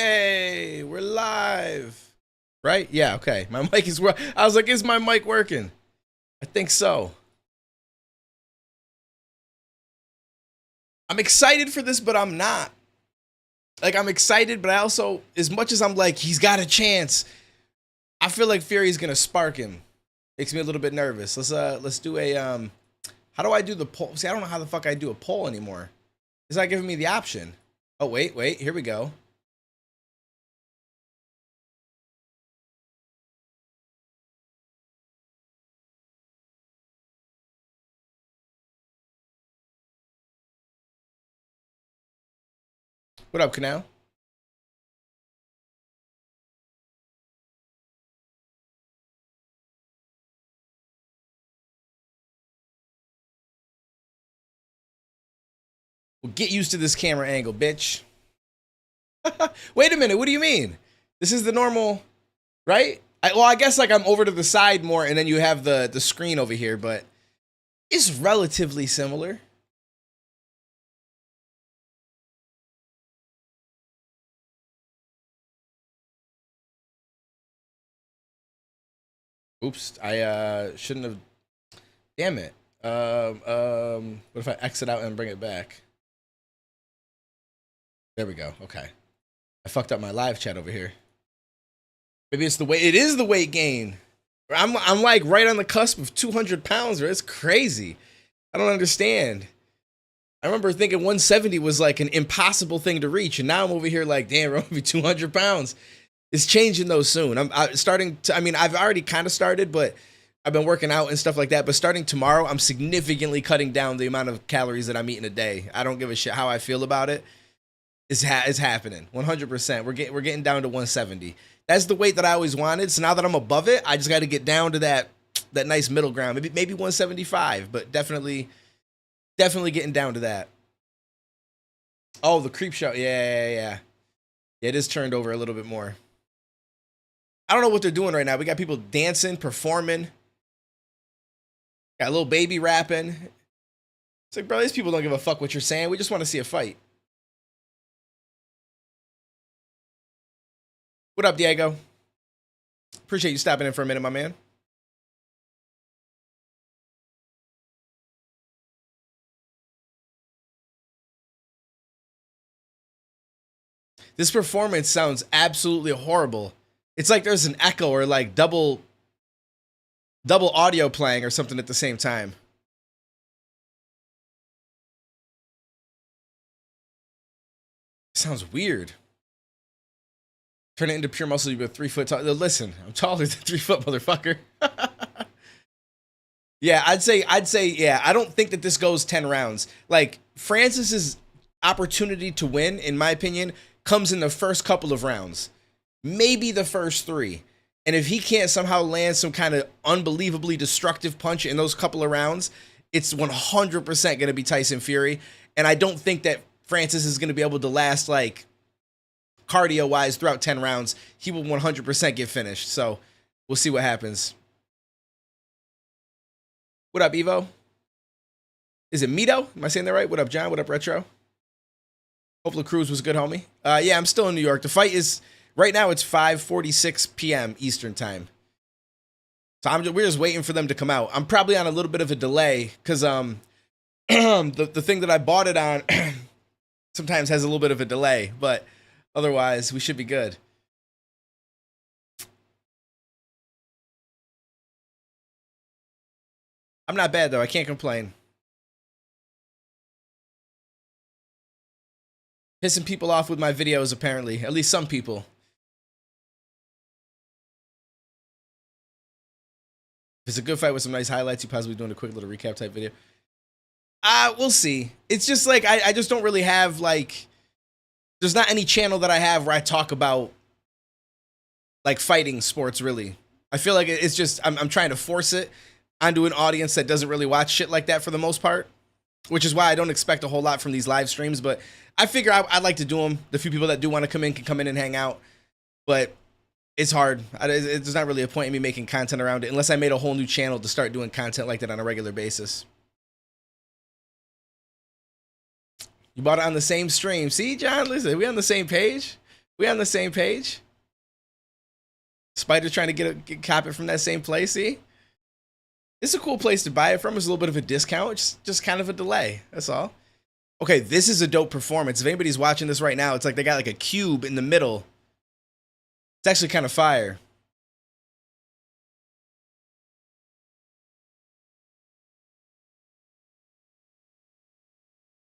Hey, we're live. Right? Yeah, okay. My mic is working. I was like, is my mic working? I think so. I'm excited for this, but I'm not. Like, I'm excited, but I also, as much as I'm like, he's got a chance, I feel like Fury's gonna spark him. Makes me a little bit nervous. Let's do a how do I do the poll? See, I don't know how the fuck I do a poll anymore. It's not giving me the option. Oh, wait, here we go. What up, Canal? Well, get used to this camera angle, bitch. Wait a minute, what do you mean? This is the normal, right? Well, I guess like I'm over to the side more, and then you have the screen over here, but it's relatively similar. Oops, I shouldn't have. Damn it. What if I exit out and bring it back? There we go. Okay, I fucked up my live chat over here. Maybe it's the weight. It is the weight gain. I'm like right on the cusp of 200 pounds. It's crazy. I don't understand. I remember thinking 170 was like an impossible thing to reach, and now I'm over here like, damn, I'm gonna be 200 pounds. It's changing though soon. I'm starting to. I mean, I've already kind of started, but I've been working out and stuff like that. But starting tomorrow, I'm significantly cutting down the amount of calories that I'm eating a day. I don't give a shit how I feel about it. It's happening 100%. We're getting down to 170. That's the weight that I always wanted. So now that I'm above it, I just got to get down to that nice middle ground. Maybe 175, but definitely getting down to that. Oh, the creep show. Yeah. It is turned over a little bit more. I don't know what they're doing right now. We got people dancing, performing. Got a little baby rapping. It's like, bro, these people don't give a fuck what you're saying. We just want to see a fight. What up, Diego? Appreciate you stopping in for a minute, my man. This performance sounds absolutely horrible. It's like there's an echo or like double audio playing or something at the same time. Sounds weird. Turn it into pure muscle. You're 3 foot tall. Listen, I'm taller than 3 foot, motherfucker. Yeah, I'd say, yeah. I don't think that this goes 10 rounds. Like, Francis's opportunity to win, in my opinion, comes in the first couple of rounds. Maybe the first 3. And if he can't somehow land some kind of unbelievably destructive punch in those couple of rounds, it's 100% going to be Tyson Fury. And I don't think that Francis is going to be able to last, like, cardio-wise throughout 10 rounds. He will 100% get finished. So we'll see what happens. What up, Evo? Is it Mito? Am I saying that right? What up, John? What up, Retro? Hopefully Cruz was good, homie. Yeah, I'm still in New York. The fight is, right now it's 5:46 p.m. Eastern time. So we're just waiting for them to come out. I'm probably on a little bit of a delay because the thing that I bought it on sometimes has a little bit of a delay, but otherwise we should be good. I'm not bad though. I can't complain. Pissing people off with my videos, apparently. At least some people. If it's a good fight with some nice highlights, you possibly doing a quick little recap type video. We'll see. It's just like, I just don't really have, like, there's not any channel that I have where I talk about, like, fighting sports, really. I feel like it's just, I'm trying to force it onto an audience that doesn't really watch shit like that for the most part, which is why I don't expect a whole lot from these live streams, but I figure I'd like to do them. The few people that do want to come in can come in and hang out, but it's hard. There's not really a point in me making content around it unless I made a whole new channel to start doing content like that on a regular basis. You bought it on the same stream. See, John, listen, we on the same page? We on the same page? Spider trying to get cop it from that same place, see? It's a cool place to buy it from. It's a little bit of a discount. Just kind of a delay. That's all. Okay, this is a dope performance. If anybody's watching this right now, it's like they got like a cube in the middle. It's actually kind of fire.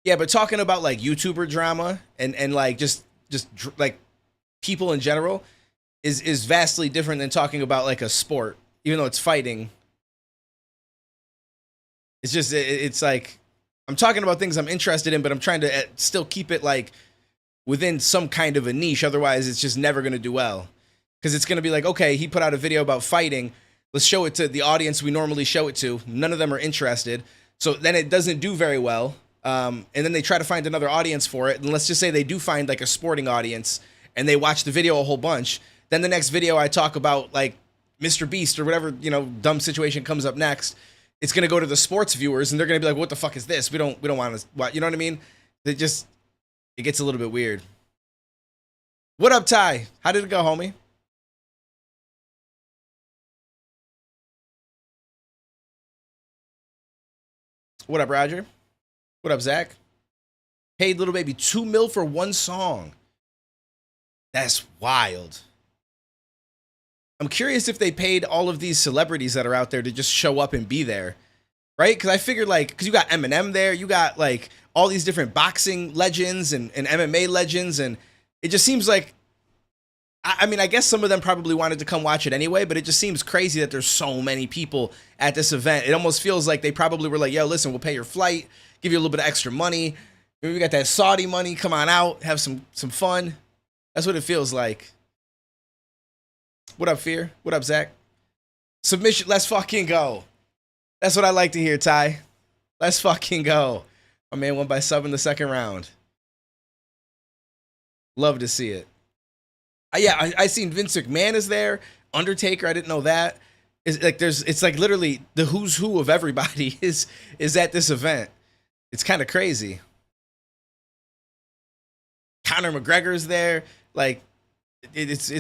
Yeah, but talking about like YouTuber drama and like just like people in general is vastly different than talking about like a sport, even though it's fighting. It's just it's like I'm talking about things I'm interested in, but I'm trying to still keep it like within some kind of a niche. Otherwise, it's just never going to do well. Because it's going to be like, okay, he put out a video about fighting. Let's show it to the audience we normally show it to. None of them are interested. So then it doesn't do very well. And then they try to find another audience for it. And let's just say they do find like a sporting audience and they watch the video a whole bunch. Then the next video I talk about like Mr. Beast or whatever, you know, dumb situation comes up next. It's going to go to the sports viewers and they're going to be like, what the fuck is this? We don't want to watch. You know what I mean? It gets a little bit weird. What up, Ty? How did it go, homie? What up, Roger? What up, Zach? Paid Little Baby 2 mil for one song. That's wild. I'm curious if they paid all of these celebrities that are out there to just show up and be there, right? Because I figured like, because you got Eminem there, you got like all these different boxing legends and MMA legends, and it just seems like, I mean, I guess some of them probably wanted to come watch it anyway, but it just seems crazy that there's so many people at this event. It almost feels like they probably were like, yo, listen, we'll pay your flight, give you a little bit of extra money. Maybe we got that Saudi money, come on out, have some fun. That's what it feels like. What up, Fear? What up, Zach? Submission, let's fucking go. That's what I like to hear, Ty. Let's fucking go. My man won by sub in the second round. Love to see it. Yeah, I seen Vince McMahon is there. Undertaker, I didn't know that. It's like literally the who's who of everybody is at this event. It's kind of crazy. Conor McGregor's there. Like, it's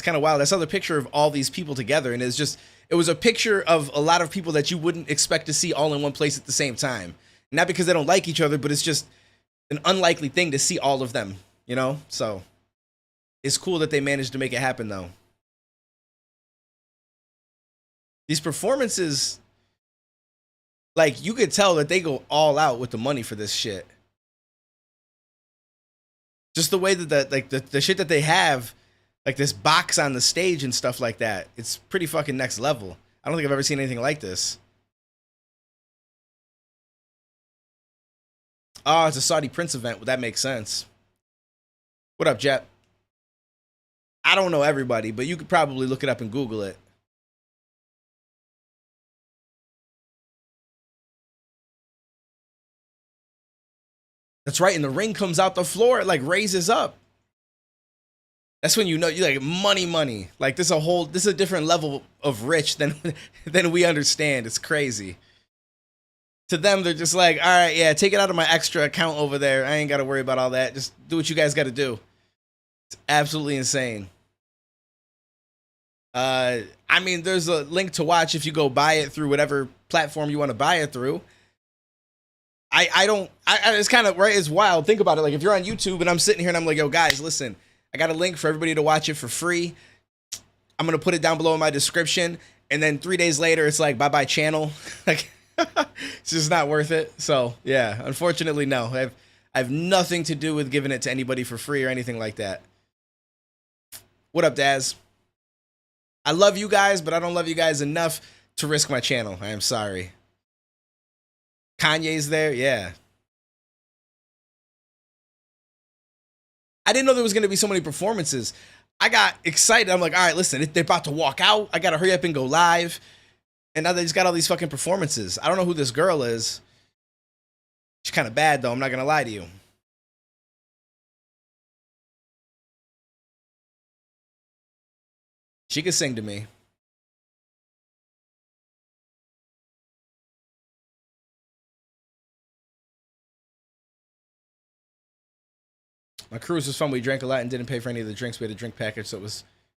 kind of wild. I saw the picture of all these people together, and it was a picture of a lot of people that you wouldn't expect to see all in one place at the same time. Not because they don't like each other, but it's just an unlikely thing to see all of them, you know? So it's cool that they managed to make it happen, though. These performances, like, you could tell that they go all out with the money for this shit. Just the way that the shit that they have, like this box on the stage and stuff like that, it's pretty fucking next level. I don't think I've ever seen anything like this. Oh, it's a Saudi Prince event. Well, that makes sense. What up, Jet? I don't know everybody, but you could probably look it up and Google it. That's right, and the ring comes out the floor, it like raises up. That's when you know you like money. Like this is a different level of rich than we understand. It's crazy. To them, they're just like, all right, yeah, take it out of my extra account over there. I ain't got to worry about all that. Just do what you guys got to do. It's absolutely insane. I mean, there's a link to watch if you go buy it through whatever platform you want to buy it through. It's kind of, right, it's wild. Think about it. Like, if you're on YouTube and I'm sitting here and I'm like, yo, guys, listen, I got a link for everybody to watch it for free. I'm going to put it down below in my description. And then 3 days later, it's like, bye-bye channel. Like, it's just not worth it. So, yeah, unfortunately, no. I have nothing to do with giving it to anybody for free or anything like that. What up, Daz? I love you guys, but I don't love you guys enough to risk my channel. I am sorry. Kanye's there? Yeah. I didn't know there was going to be so many performances. I got excited. I'm like, all right, listen, they're about to walk out. I got to hurry up and go live. And now they just got all these fucking performances. I don't know who this girl is. She's kind of bad, though. I'm not going to lie to you. She could sing to me. My cruise was fun. We drank a lot and didn't pay for any of the drinks. We had a drink package, so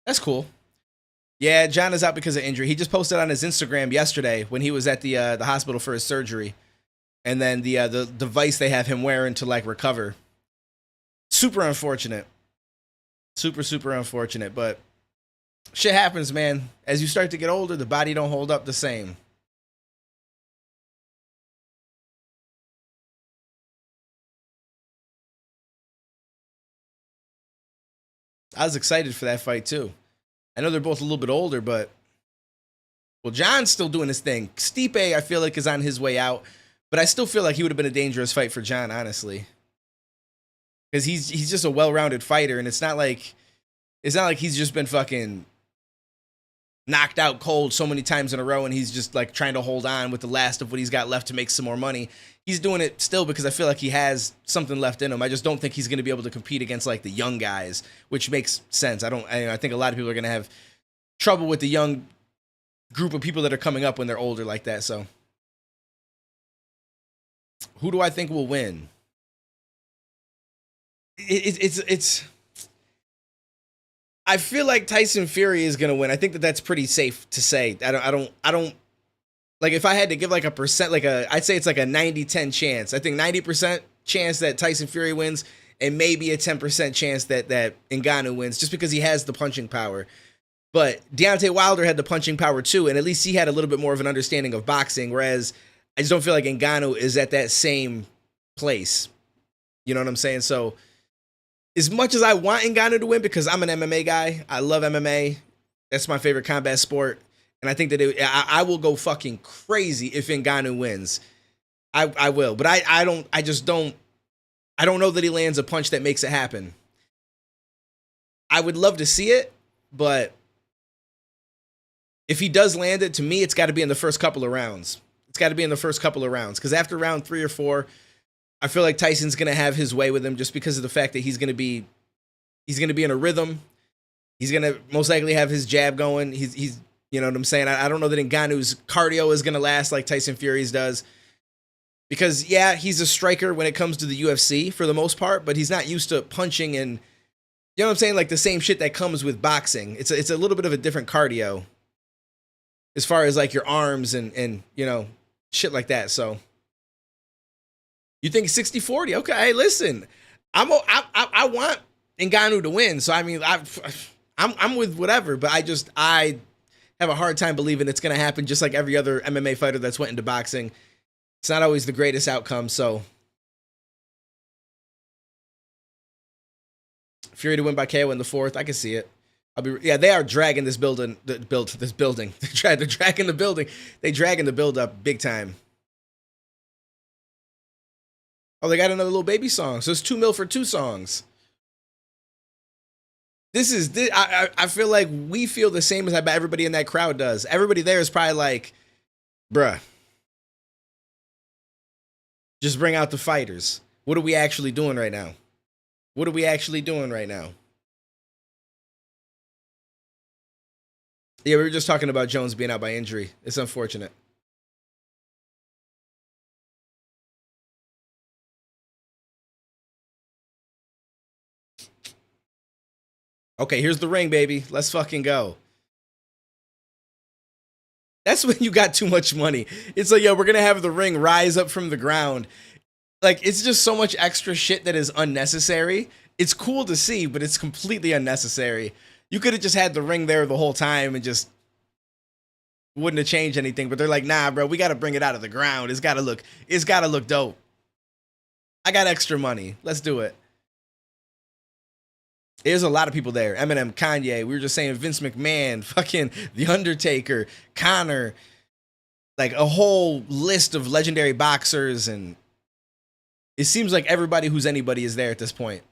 that's cool. Yeah, John is out because of injury. He just posted on his Instagram yesterday when he was at the hospital for his surgery, and then the device they have him wearing to like recover. Super unfortunate. Super unfortunate, but shit happens, man. As you start to get older, the body don't hold up the same. I was excited for that fight too. I know they're both a little bit older, but well, John's still doing his thing. Stipe, I feel like, is on his way out, but I still feel like he would have been a dangerous fight for John, honestly, because he's just a well-rounded fighter, and it's not like he's just been fucking knocked out cold so many times in a row, and he's just like trying to hold on with the last of what he's got left to make some more money. He's doing it still because I feel like he has something left in him. I just don't think he's going to be able to compete against like the young guys, which makes sense. I think a lot of people are going to have trouble with the young group of people that are coming up when they're older like that. So who do I think will win? It's I feel like Tyson Fury is going to win. I think that's pretty safe to say. I don't like, if I had to give like a percent, I'd say it's like a 90-10 chance. I think 90% chance that Tyson Fury wins, and maybe a 10% chance that Ngannou wins, just because he has the punching power. But Deontay Wilder had the punching power too, and at least he had a little bit more of an understanding of boxing, whereas I just don't feel like Ngannou is at that same place. You know what I'm saying? So as much as I want Ngannou to win, because I'm an MMA guy, I love MMA. That's my favorite combat sport. And I think that I will go fucking crazy if Ngannou wins. I will. But I don't know that he lands a punch that makes it happen. I would love to see it, but if he does land it, to me, it's got to be in the first couple of rounds. It's got to be in the first couple of rounds. Because after round 3 or 4, I feel like Tyson's going to have his way with him, just because of the fact that he's going to be in a rhythm. He's going to most likely have his jab going. He's you know what I'm saying? I don't know that Ngannou's cardio is going to last like Tyson Fury's does. Because, yeah, he's a striker when it comes to the UFC for the most part, but he's not used to punching and, you know what I'm saying? Like the same shit that comes with boxing. It's a little bit of a different cardio as far as like your arms and you know, shit like that. So you think 60-40? Okay, hey, listen, I want Ngannou to win. So I mean, I'm with whatever, but I have a hard time believing it's going to happen, just like every other MMA fighter that's went into boxing. It's not always the greatest outcome, so Fury to win by KO in the 4th, I can see it. They are dragging this building. They're dragging the building. They dragging the build up big time. Oh, they got another little baby song. So it's 2 mil for 2 songs. I feel like we feel the same as I bet everybody in that crowd does. Everybody there is probably like, bruh, just bring out the fighters. What are we actually doing right now? What are we actually doing right now? Yeah, we were just talking about Jones being out by injury. It's unfortunate. Okay, here's the ring, baby. Let's fucking go. That's when you got too much money. It's like, yo, we're going to have the ring rise up from the ground. Like, it's just so much extra shit that is unnecessary. It's cool to see, but it's completely unnecessary. You could have just had the ring there the whole time and just wouldn't have changed anything. But they're like, nah, bro, we got to bring it out of the ground. It's got to look dope. I got extra money. Let's do it. There's a lot of people there. Eminem, Kanye. We were just saying Vince McMahon, fucking The Undertaker, Conor. Like a whole list of legendary boxers. And it seems like everybody who's anybody is there at this point.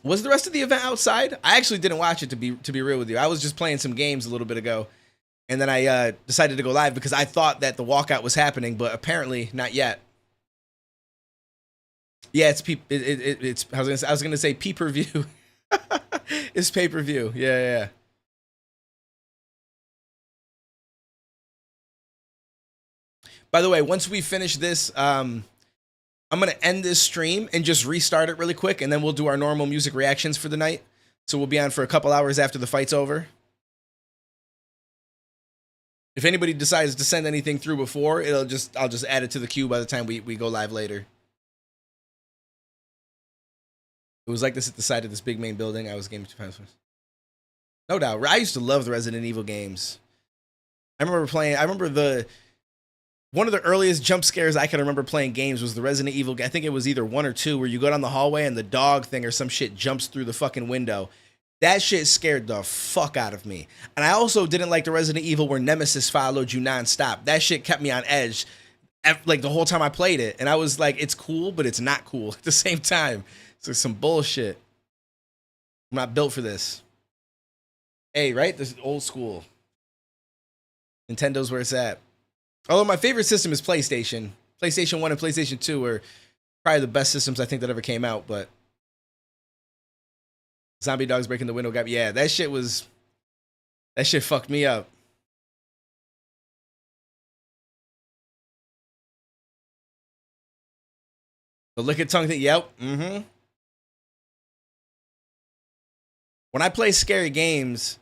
Was the rest of the event outside? I actually didn't watch it, to be real with you. I was just playing some games a little bit ago. And then I decided to go live because I thought that the walkout was happening, but apparently not yet. Yeah, it's I was gonna say pay-per-view. It's pay-per-view. Yeah. By the way, once we finish this I'm going to end this stream and just restart it really quick, and then we'll do our normal music reactions for the night. So we'll be on for a couple hours after the fight's over. If anybody decides to send anything through before, I'll just add it to the queue by the time we go live later. It was like this at the side of this big main building. I was gaming 2 times. No doubt. I used to love the Resident Evil games. I remember one of the earliest jump scares I can remember playing games was the Resident Evil. I think it was either 1 or 2 where you go down the hallway and the dog thing or some shit jumps through the fucking window. That shit scared the fuck out of me. And I also didn't like the Resident Evil where Nemesis followed you nonstop. That shit kept me on edge like the whole time I played it. And I was like, it's cool, but it's not cool at the same time. It's like some bullshit. I'm not built for this. Hey, right? This is old school. Nintendo's where it's at. Although my favorite system is PlayStation. PlayStation 1 and PlayStation 2 are probably the best systems I think that ever came out, but zombie dogs breaking the window gap. Yeah, that shit fucked me up. The lick at tongue thing, yep. When I play scary games,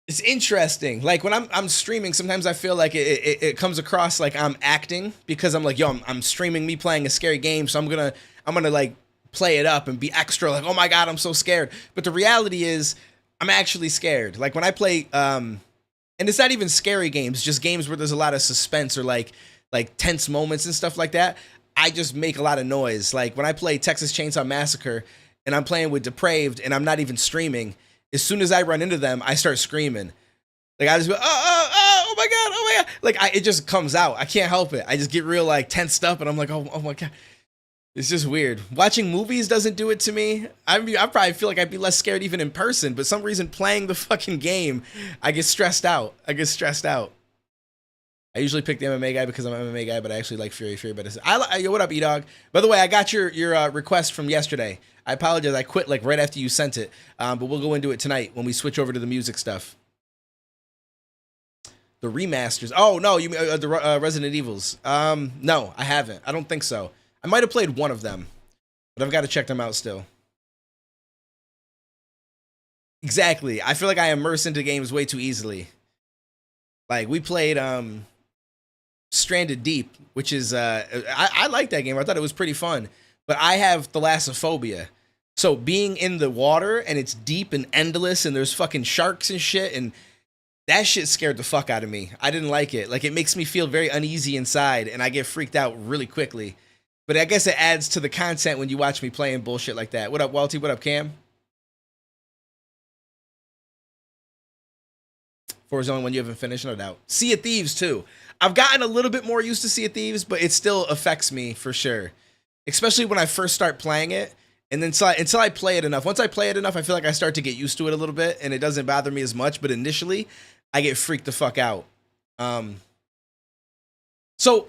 it's interesting. Like when I'm streaming, sometimes I feel like it comes across like I'm acting because I'm like, yo, I'm streaming me playing a scary game, so I'm gonna like play it up and be extra like, oh my god, I'm so scared. But the reality is, I'm actually scared. Like when I play, and it's not even scary games, just games where there's a lot of suspense or like tense moments and stuff like that. I just make a lot of noise. Like when I play Texas Chainsaw Massacre and I'm playing with Depraved and I'm not even streaming, as soon as I run into them, I start screaming. Like I just go, oh my god, oh my god. Like it just comes out. I can't help it. I just get real like tensed up and I'm like, oh my god. It's just weird. Watching movies doesn't do it to me. I probably feel like I'd be less scared even in person, but some reason playing the fucking game, I get stressed out. I usually pick the MMA guy because I'm an MMA guy, but I actually like Fury better. Yo, what up, E-Dog? By the way, I got your request from yesterday. I apologize. I quit like right after you sent it, but we'll go into it tonight when we switch over to the music stuff. The remasters. Oh, no, you mean the Resident Evils. No, I haven't. I don't think so. I might have played one of them, but I've got to check them out still. Exactly. I feel like I immerse into games way too easily. Like, we played Stranded Deep, which is, I like that game. I thought it was pretty fun. But I have thalassophobia. So being in the water, and it's deep and endless, and there's fucking sharks and shit, and that shit scared the fuck out of me. I didn't like it. Like, it makes me feel very uneasy inside, and I get freaked out really quickly. But I guess it adds to the content when you watch me playing bullshit like that. What up, Walty? What up, Cam? Four's the only one you haven't finished, no doubt. Sea of Thieves, too. I've gotten a little bit more used to Sea of Thieves, but it still affects me for sure. Especially when I first start playing it. And then until I play it enough. Once I play it enough, I feel like I start to get used to it a little bit, and it doesn't bother me as much. But initially, I get freaked the fuck out. So,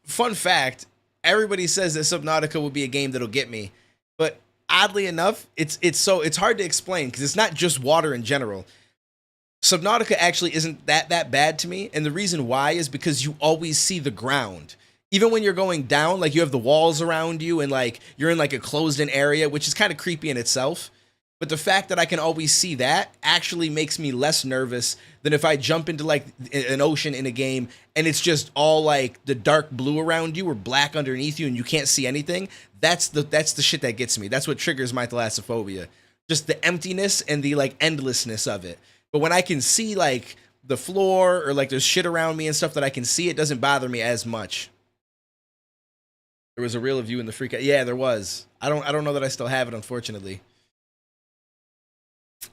fun fact. Everybody says that Subnautica will be a game that'll get me, but oddly enough, it's hard to explain because it's not just water in general. Subnautica actually isn't that bad to me, and the reason why is because you always see the ground. Even when you're going down, like you have the walls around you and like you're in like a closed-in area, which is kind of creepy in itself. But the fact that I can always see that actually makes me less nervous than if I jump into like an ocean in a game and it's just all like the dark blue around you or black underneath you and you can't see anything. That's the shit that gets me. That's what triggers my thalassophobia. Just the emptiness and the like endlessness of it. But when I can see like the floor or like there's shit around me and stuff that I can see, it doesn't bother me as much. There was a real review in the freak out. Yeah, there was. I don't know that I still have it, unfortunately.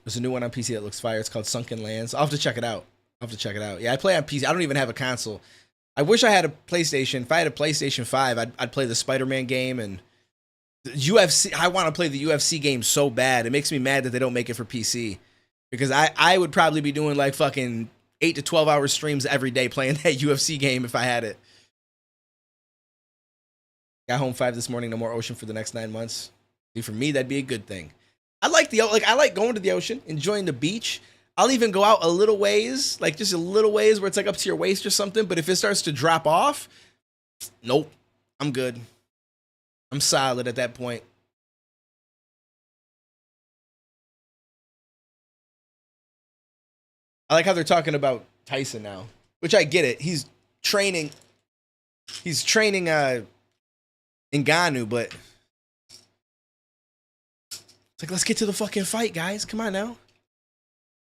There's a new one on PC that looks fire. It's called Sunken Lands. I'll have to check it out. Yeah, I play on PC. I don't even have a console. I wish I had a PlayStation. If I had a PlayStation 5, I'd play the Spider-Man game and the UFC. I want to play the UFC game so bad. It makes me mad that they don't make it for PC. Because I would probably be doing like fucking 8 to 12 hour streams every day playing that UFC game if I had it. Got home 5 this morning. No more ocean for the next 9 months. Dude, for me, that'd be a good thing. I like going to the ocean, enjoying the beach. I'll even go out a little ways, like just a little ways where it's like up to your waist or something. But if it starts to drop off, nope. I'm good. I'm solid at that point. I like how they're talking about Tyson now, which I get it. He's training Ngannou, but it's like, let's get to the fucking fight, guys. Come on now.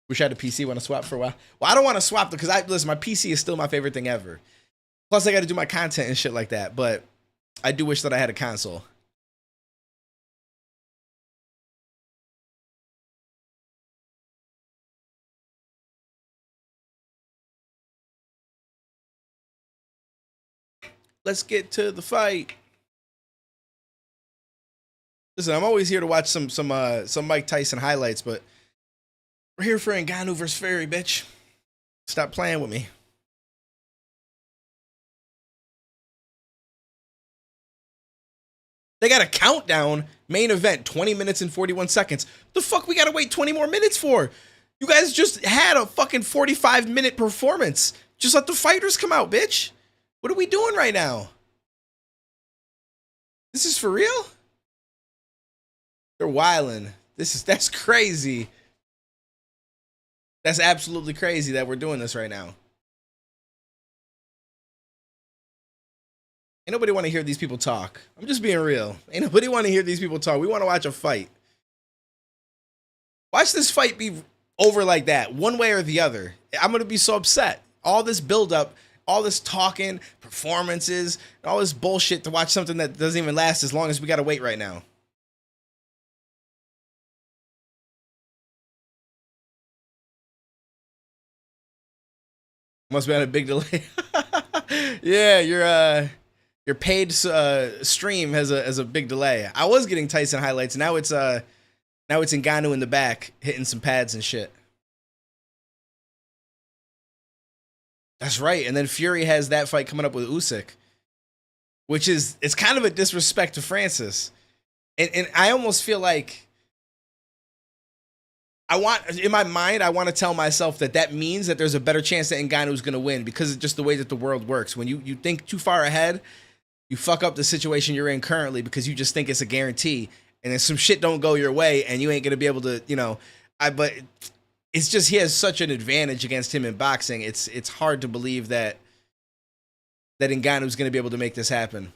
Wish I had a PC. Want to swap for a while? Well, I don't want to swap because listen, my PC is still my favorite thing ever. Plus, I got to do my content and shit like that. But I do wish that I had a console. Let's get to the fight. Listen, I'm always here to watch some Mike Tyson highlights, but we're here for Ngannou versus Fury, bitch. Stop playing with me. They got a countdown, main event, 20 minutes and 41 seconds. The fuck we gotta wait 20 more minutes for? You guys just had a fucking 45-minute performance. Just let the fighters come out, bitch. What are we doing right now? This is for real? They're wilding. That's crazy. That's absolutely crazy that we're doing this right now. Ain't nobody want to hear these people talk. I'm just being real. Ain't nobody want to hear these people talk. We want to watch a fight. Watch this fight be over like that, one way or the other. I'm going to be so upset. All this buildup, all this talking, performances, all this bullshit to watch something that doesn't even last as long as we got to wait right now. Must be on a big delay. Yeah, your paid stream has a big delay. I was getting Tyson highlights. Now it's Ngannou in the back hitting some pads and shit. That's right. And then Fury has that fight coming up with Usyk, which it's kind of a disrespect to Francis. And I almost feel like in my mind, I want to tell myself that means that there's a better chance that Ngannou is going to win because it's just the way that the world works. When you think too far ahead, you fuck up the situation you're in currently because you just think it's a guarantee. And then some shit don't go your way and you ain't going to be able to, but it's just he has such an advantage against him in boxing. It's hard to believe that Ngannou is going to be able to make this happen.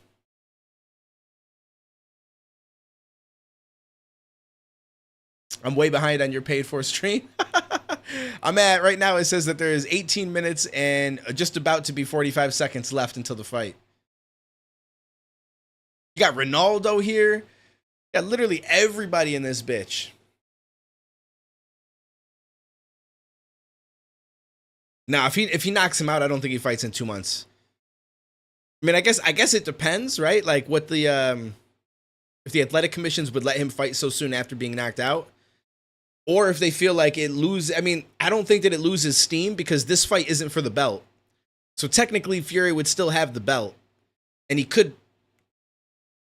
I'm way behind on your paid for stream. I'm at, right now it says that there is 18 minutes and just about to be 45 seconds left until the fight. You got Ronaldo here. You got literally everybody in this bitch. Now, if he knocks him out, I don't think he fights in 2 months. I mean, I guess it depends, right? Like what if the athletic commissions would let him fight so soon after being knocked out. Or if they feel like it loses, I mean, I don't think that it loses steam because this fight isn't for the belt. So technically, Fury would still have the belt, and he could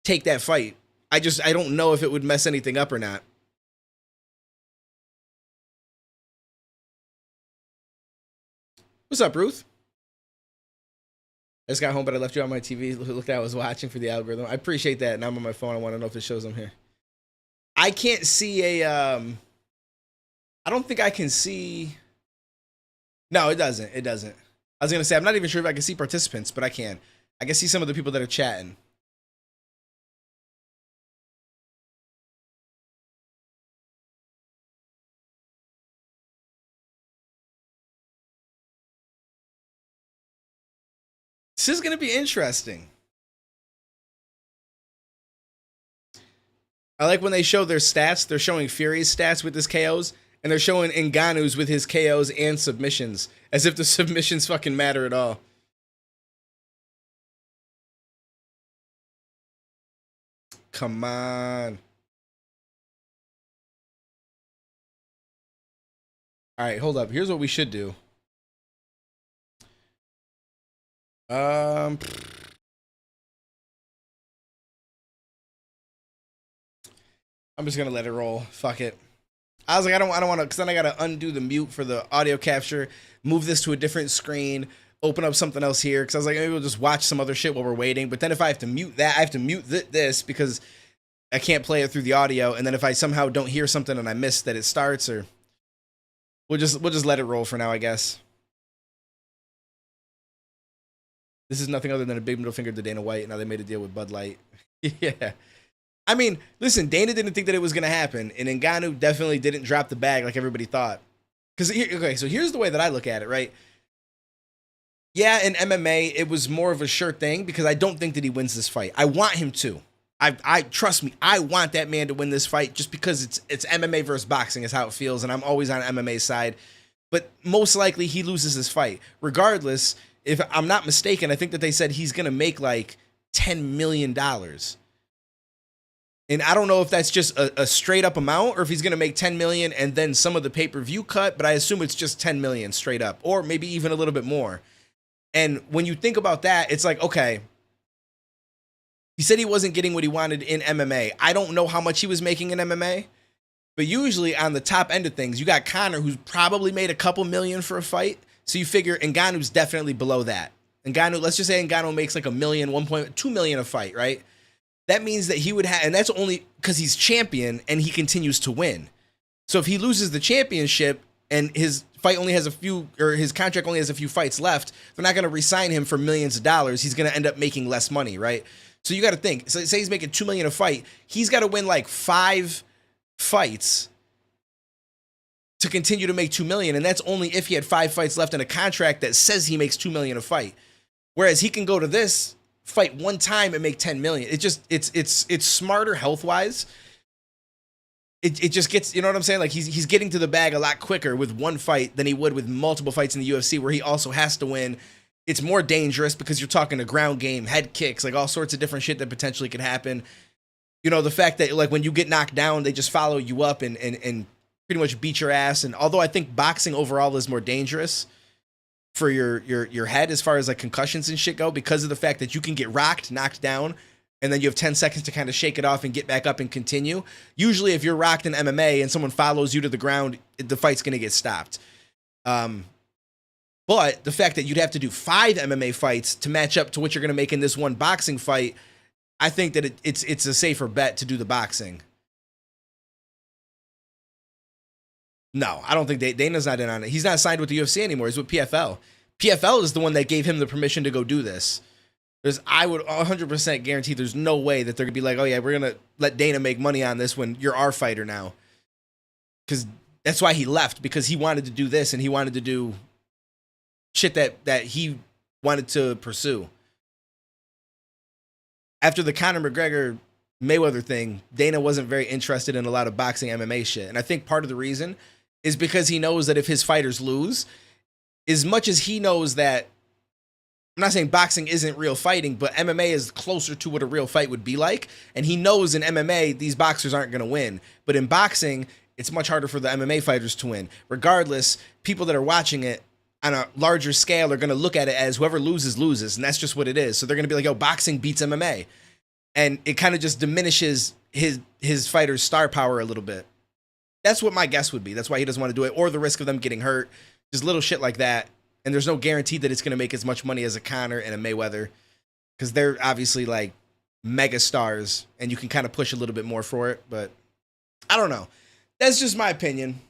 take that fight. I don't know if it would mess anything up or not. What's up, Ruth? I just got home, but I left you on my TV. Look, I was watching for the algorithm. I appreciate that. Now I'm on my phone. I want to know if it shows I'm here. I can't see I don't think I can see. No, it doesn't. It doesn't. I was going to say, I'm not even sure if I can see participants, but I can. I can see some of the people that are chatting. This is going to be interesting. I like when they show their stats. They're showing Fury's stats with his KOs. And they're showing Ngannou's with his KOs and submissions. As if the submissions fucking matter at all. Come on. All right, hold up. Here's what we should do. I'm just gonna let it roll. Fuck it. I was like, I don't want to, because then I gotta undo the mute for the audio capture, move this to a different screen, open up something else here because I was like, maybe we'll just watch some other shit while we're waiting. But then if I have to mute that, I have to mute this because I can't play it through the audio. And then if I somehow don't hear something and I miss that it starts, or we'll just let it roll for now, I guess. This is nothing other than a big middle finger to Dana White. Now they made a deal with Bud Light. Yeah. I mean, listen, Dana didn't think that it was going to happen, and Ngannou definitely didn't drop the bag like everybody thought. Because, okay, so here's the way that I look at it, right? Yeah, in MMA, it was more of a sure thing because I don't think that he wins this fight. I want him to. I trust me, I want that man to win this fight just because it's MMA versus boxing is how it feels, and I'm always on MMA's side. But most likely he loses this fight. Regardless, if I'm not mistaken, I think that they said he's going to make like $10 million. And I don't know if that's just a straight up amount or if he's going to make 10 million and then some of the pay-per-view cut, but I assume it's just 10 million straight up, or maybe even a little bit more. And when you think about that, it's like, okay, he said he wasn't getting what he wanted in MMA. I don't know how much he was making in MMA, but usually on the top end of things, you got Conor, who's probably made a couple million for a fight. So you figure Ngannou's definitely below that. Ngannou, let's just say Ngannou makes like $1 million, 1.2 million a fight, right? That means that he would have, and that's only because he's champion and he continues to win. So if he loses the championship and his fight only has a few, or his contract only has a few fights left, they're not going to re-sign him for millions of dollars. He's going to end up making less money, right? So you got to think, so say he's making $2 million a fight. He's got to win like 5 fights to continue to make $2 million. And that's only if he had 5 fights left in a contract that says he makes $2 million a fight. Whereas he can go to this fight one time and make 10 million. It's smarter health wise. It just gets, you know what I'm saying? Like he's getting to the bag a lot quicker with one fight than he would with multiple fights in the UFC where he also has to win. It's more dangerous because you're talking a ground game, head kicks, like all sorts of different shit that potentially could happen. You know, the fact that like when you get knocked down, they just follow you up and pretty much beat your ass. And although I think boxing overall is more dangerous for your head as far as like concussions and shit go, because of the fact that you can get rocked, knocked down, and then you have 10 seconds to kind of shake it off and get back up and continue. Usually if you're rocked in MMA and someone follows you to the ground, the fight's going to get stopped. But the fact that you'd have to do 5 MMA fights to match up to what you're going to make in this one boxing fight, I think that it's a safer bet to do the boxing. No, I don't think Dana's not in on it. He's not signed with the UFC anymore. He's with PFL. PFL is the one that gave him the permission to go do this. I would 100% guarantee there's no way that they're going to be like, oh yeah, we're going to let Dana make money on this when you're our fighter now. Because that's why he left, because he wanted to do this and he wanted to do shit that he wanted to pursue. After the Conor McGregor Mayweather thing, Dana wasn't very interested in a lot of boxing MMA shit. And I think part of the reason is because he knows that if his fighters lose, as much as he knows that, I'm not saying boxing isn't real fighting, but MMA is closer to what a real fight would be like. And he knows in MMA, these boxers aren't going to win. But in boxing, it's much harder for the MMA fighters to win. Regardless, people that are watching it on a larger scale are going to look at it as whoever loses, loses. And that's just what it is. So they're going to be like, yo, boxing beats MMA. And it kind of just diminishes his fighter's star power a little bit. That's what my guess would be. That's why he doesn't want to do it. Or the risk of them getting hurt. Just little shit like that. And there's no guarantee that it's going to make as much money as a Conor and a Mayweather. Because they're obviously like mega stars. And you can kind of push a little bit more for it. But I don't know. That's just my opinion.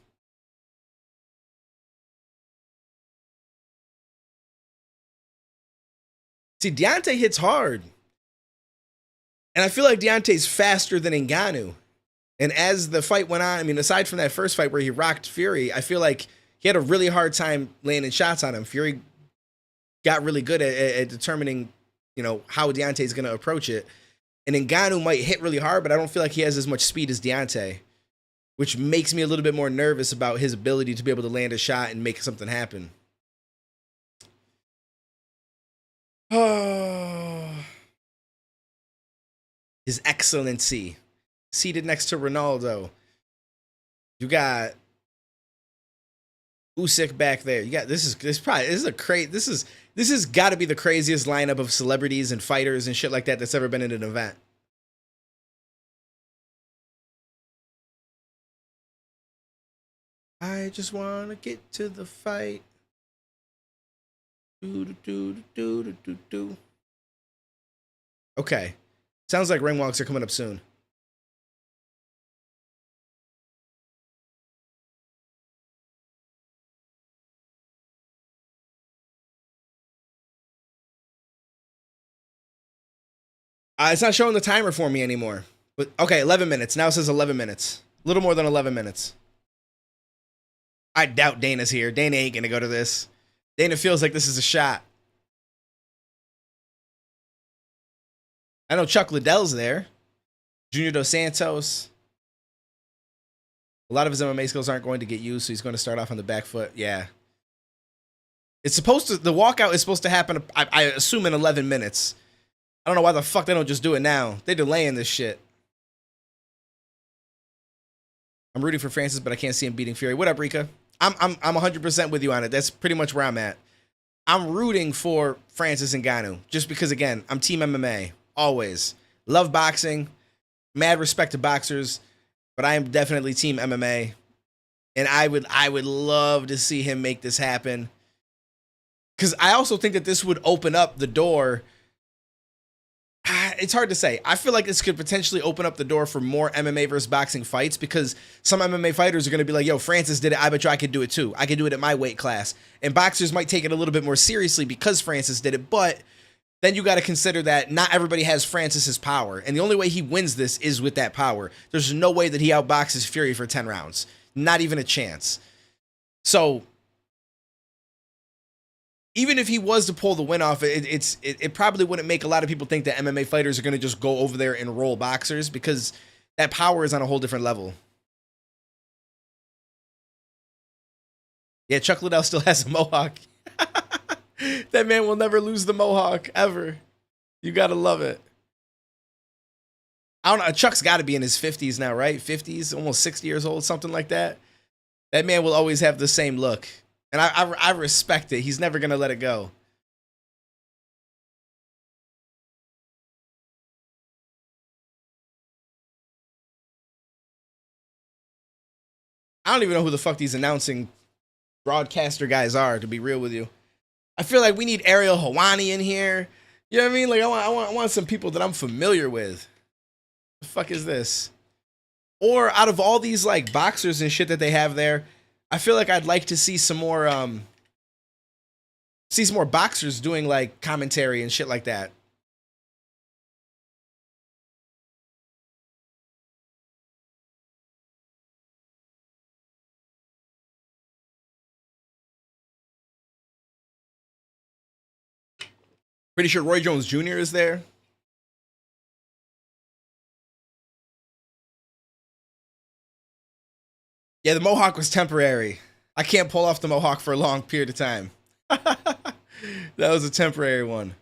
See, Deontay hits hard. And I feel like Deontay's faster than Ngannou. And as the fight went on, I mean, aside from that first fight where he rocked Fury, I feel like he had a really hard time landing shots on him. Fury got really good at determining, you know, how Deontay's going to approach it. And Ngannou might hit really hard, but I don't feel like he has as much speed as Deontay, which makes me a little bit more nervous about his ability to be able to land a shot and make something happen. Oh. His Excellency, seated next to Ronaldo. You got Usyk back there. You got this has got to be the craziest lineup of celebrities and fighters and shit like that that's ever been in an event. I just want to get to the fight. Okay. Sounds like ring walks are coming up soon. It's not showing the timer for me anymore. But okay, 11 minutes. Now it says 11 minutes. A little more than 11 minutes. I doubt Dana's here. Dana ain't gonna go to this. Dana feels like this is a shot. I know Chuck Liddell's there. Junior Dos Santos. A lot of his MMA skills aren't going to get used, so he's going to start off on the back foot. Yeah. It's supposed to, the walkout is supposed to happen, I assume, in 11 minutes. I don't know why the fuck they don't just do it now. They're delaying this shit. I'm rooting for Francis, but I can't see him beating Fury. What up, Rika? I'm 100% with you on it. That's pretty much where I'm at. I'm rooting for Francis Ngannou just because, again, I'm team MMA. Always. Love boxing. Mad respect to boxers, but I am definitely team MMA. And I would love to see him make this happen. Because I also think that this would open up the door. It's hard to say. I feel like this could potentially open up the door for more MMA versus boxing fights because some MMA fighters are going to be like, yo, Francis did it. I bet you I could do it too. I could do it at my weight class. And boxers might take it a little bit more seriously because Francis did it. But then you got to consider that not everybody has Francis's power. And the only way he wins this is with that power. There's no way that he outboxes Fury for 10 rounds. Not even a chance. So even if he was to pull the win off, it probably wouldn't make a lot of people think that MMA fighters are going to just go over there and roll boxers because that power is on a whole different level. Yeah, Chuck Liddell still has a mohawk. That man will never lose the mohawk, ever. You got to love it. I don't know. Chuck's got to be in his 50s now, right? 50s, almost 60 years old, something like that. That man will always have the same look. And I respect it. He's never going to let it go. I don't even know who the fuck these announcing broadcaster guys are, to be real with you. I feel like we need Ariel Helwani in here. You know what I mean? Like I want some people that I'm familiar with. The fuck is this? Or out of all these like boxers and shit that they have there, I feel like I'd like to see some more boxers doing like commentary and shit like that. Pretty sure Roy Jones Jr. is there. Yeah, the mohawk was temporary. I can't pull off the mohawk for a long period of time. That was a temporary one.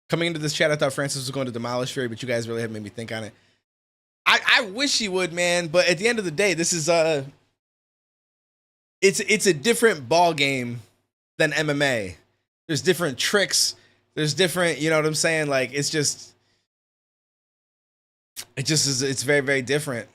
Coming into this chat, I thought Francis was going to demolish Fury, but you guys really have made me think on it. I wish he would, man. But at the end of the day, this is it's a different ball game than MMA. There's different tricks. There's different, you know what I'm saying? Like it's very, very different.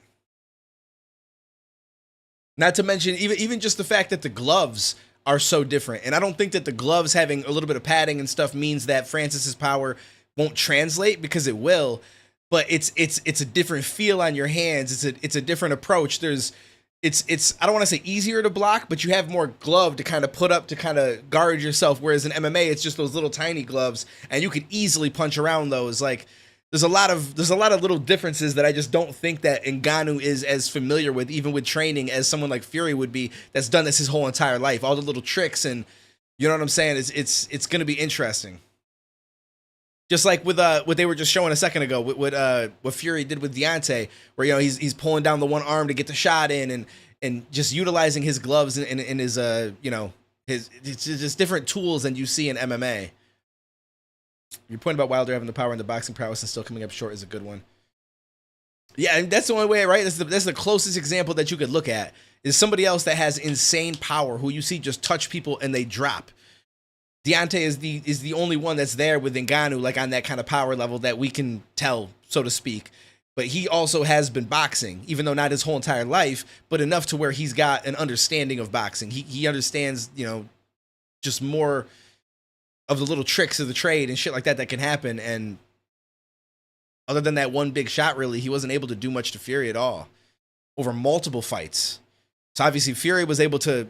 Not to mention even just the fact that the gloves are so different. And I don't think that the gloves having a little bit of padding and stuff means that Francis's power won't translate, because it will. But it's a different feel on your hands. It's a different approach. It's I don't want to say easier to block, but you have more glove to kind of put up to kind of guard yourself. Whereas in MMA, it's just those little tiny gloves, and you could easily punch around those. Like there's a lot of little differences that I just don't think that Ngannou is as familiar with, even with training, as someone like Fury would be, that's done this his whole entire life. All the little tricks, and you know what I'm saying? It's going to be interesting. Just like with what they were just showing a second ago, what Fury did with Deontay, where he's pulling down the one arm to get the shot in, and just utilizing his gloves and his his it's just different tools than you see in MMA. Your point about Wilder having the power and the boxing prowess and still coming up short is a good one. Yeah, and that's the only way, right? That's the closest example that you could look at, is somebody else that has insane power who you see just touch people and they drop. Deontay is the only one that's there with Ngannou, like on that kind of power level that we can tell, so to speak. But he also has been boxing, even though not his whole entire life, but enough to where he's got an understanding of boxing. He understands, just more of the little tricks of the trade and shit like that that can happen. And other than that one big shot, really, he wasn't able to do much to Fury at all over multiple fights. So obviously Fury was able to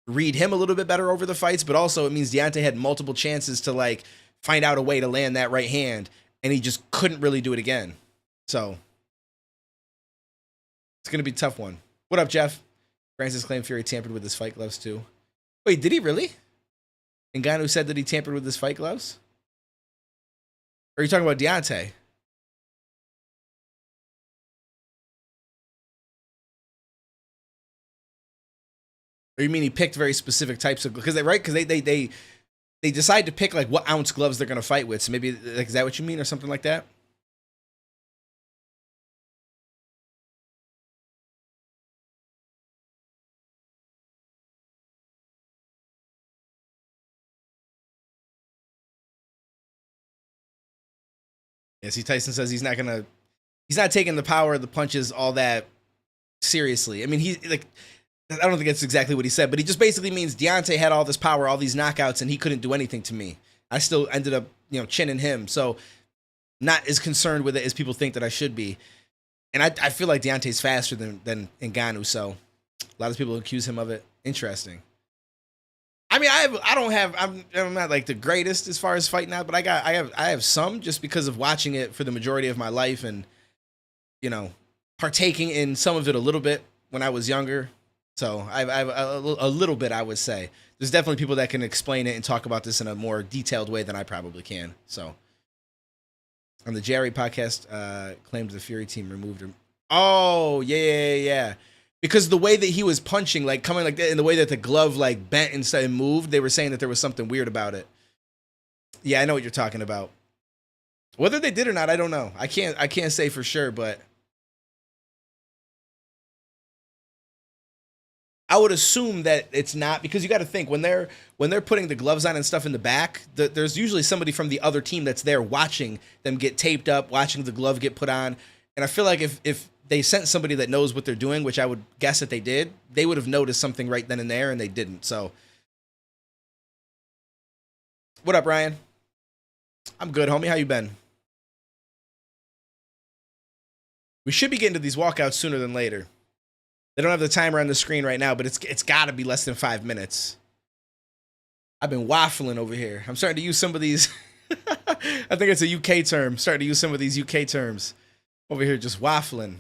read him a little bit better over the fights, but also it means Deontay had multiple chances to like find out a way to land that right hand, and he just couldn't really do it again. So it's going to be a tough one. What up, Jeff? Francis claimed Fury tampered with his fight gloves too. Wait, did he really? Ngannou said that he tampered with his fight gloves? Or are you talking about Deontay? Or you mean he picked very specific types of, because they decide to pick like what ounce gloves they're gonna fight with. So maybe like, is that what you mean, or something like that? Yeah, see, Tyson says he's not taking the power of the punches all that seriously. I mean, he like, I don't think that's exactly what he said, but he just basically means Deontay had all this power, all these knockouts, and he couldn't do anything to me. I still ended up, chinning him. So not as concerned with it as people think that I should be. And I feel like Deontay's faster than Ngannou, so a lot of people accuse him of it. Interesting. I mean, I'm not like the greatest as far as fighting out, but I have some just because of watching it for the majority of my life and, partaking in some of it a little bit when I was younger. So I have a little bit, I would say. There's definitely people that can explain it and talk about this in a more detailed way than I probably can. So on the Jerry podcast, claimed the Fury team removed him. Oh, yeah. Because the way that he was punching, like coming like that, and the way that the glove like bent instead and moved, they were saying that there was something weird about it. Yeah, I know what you're talking about. Whether they did or not, I don't know. I can't say for sure, but I would assume that it's not, because you got to think when they're putting the gloves on and stuff in the back, there's usually somebody from the other team that's there watching them get taped up, watching the glove get put on. And I feel like if they sent somebody that knows what they're doing, which I would guess that they did, they would have noticed something right then and there, and they didn't. So, what up, Ryan? I'm good, homie. How you been? We should be getting to these walkouts sooner than later. They don't have the timer on the screen right now, but it's got to be less than 5 minutes. I've been waffling over here. I'm starting to use some of these. I think it's a UK term. Starting to use some of these UK terms. Over here just waffling.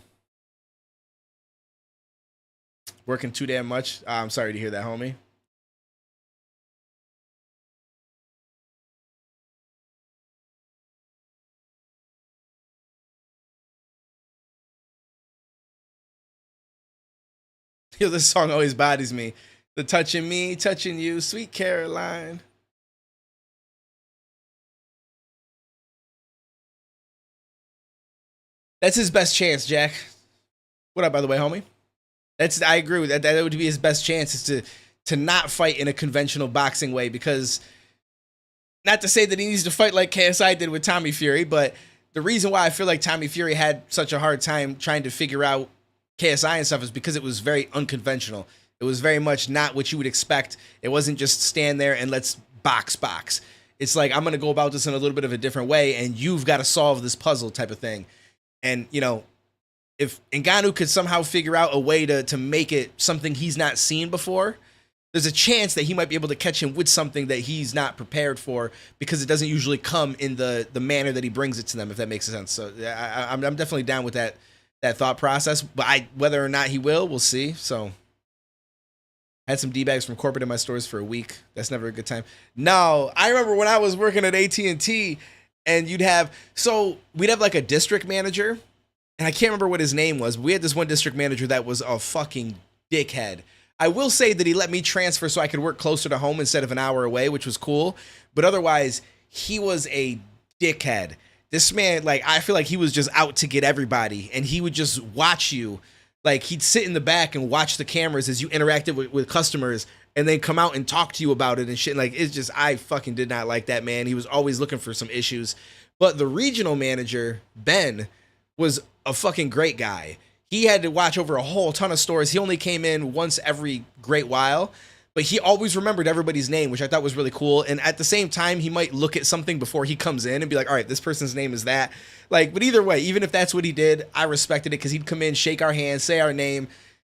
Working too damn much. I'm sorry to hear that, homie. Yo, this song always bodies me. The touching me, touching you, sweet Caroline. That's his best chance, Jack. What up, by the way, homie? I agree with that. That would be his best chance, is to not fight in a conventional boxing way, because not to say that he needs to fight like KSI did with Tommy Fury, but the reason why I feel like Tommy Fury had such a hard time trying to figure out KSI and stuff is because it was very unconventional. It was very much not what you would expect. It wasn't just stand there and let's box. It's like, I'm going to go about this in a little bit of a different way, and you've got to solve this puzzle type of thing. And, if Ngannou could somehow figure out a way to make it something he's not seen before, there's a chance that he might be able to catch him with something that he's not prepared for, because it doesn't usually come in the manner that he brings it to them, if that makes sense. So I'm definitely down with that thought process, but whether or not he will, we'll see. So I had some D-bags from corporate in my stores for a week. That's never a good time. No, I remember when I was working at AT&T, and we'd have like a district manager, and I can't remember what his name was, but we had this one district manager that was a fucking dickhead. I will say that he let me transfer so I could work closer to home instead of an hour away, which was cool. But otherwise, he was a dickhead. This man, like, I feel like he was just out to get everybody, and he would just watch you. Like, he'd sit in the back and watch the cameras as you interacted with customers, and then come out and talk to you about it and shit. Like, it's just, I fucking did not like that man. He was always looking for some issues. But the regional manager, Ben, was a fucking great guy. He had to watch over a whole ton of stores. He only came in once every great while. but he always remembered everybody's name, which I thought was really cool. And at the same time, he might look at something before he comes in and be like, all right, this person's name is that. Like, but either way, even if that's what he did, I respected it because he'd come in, shake our hands, say our name.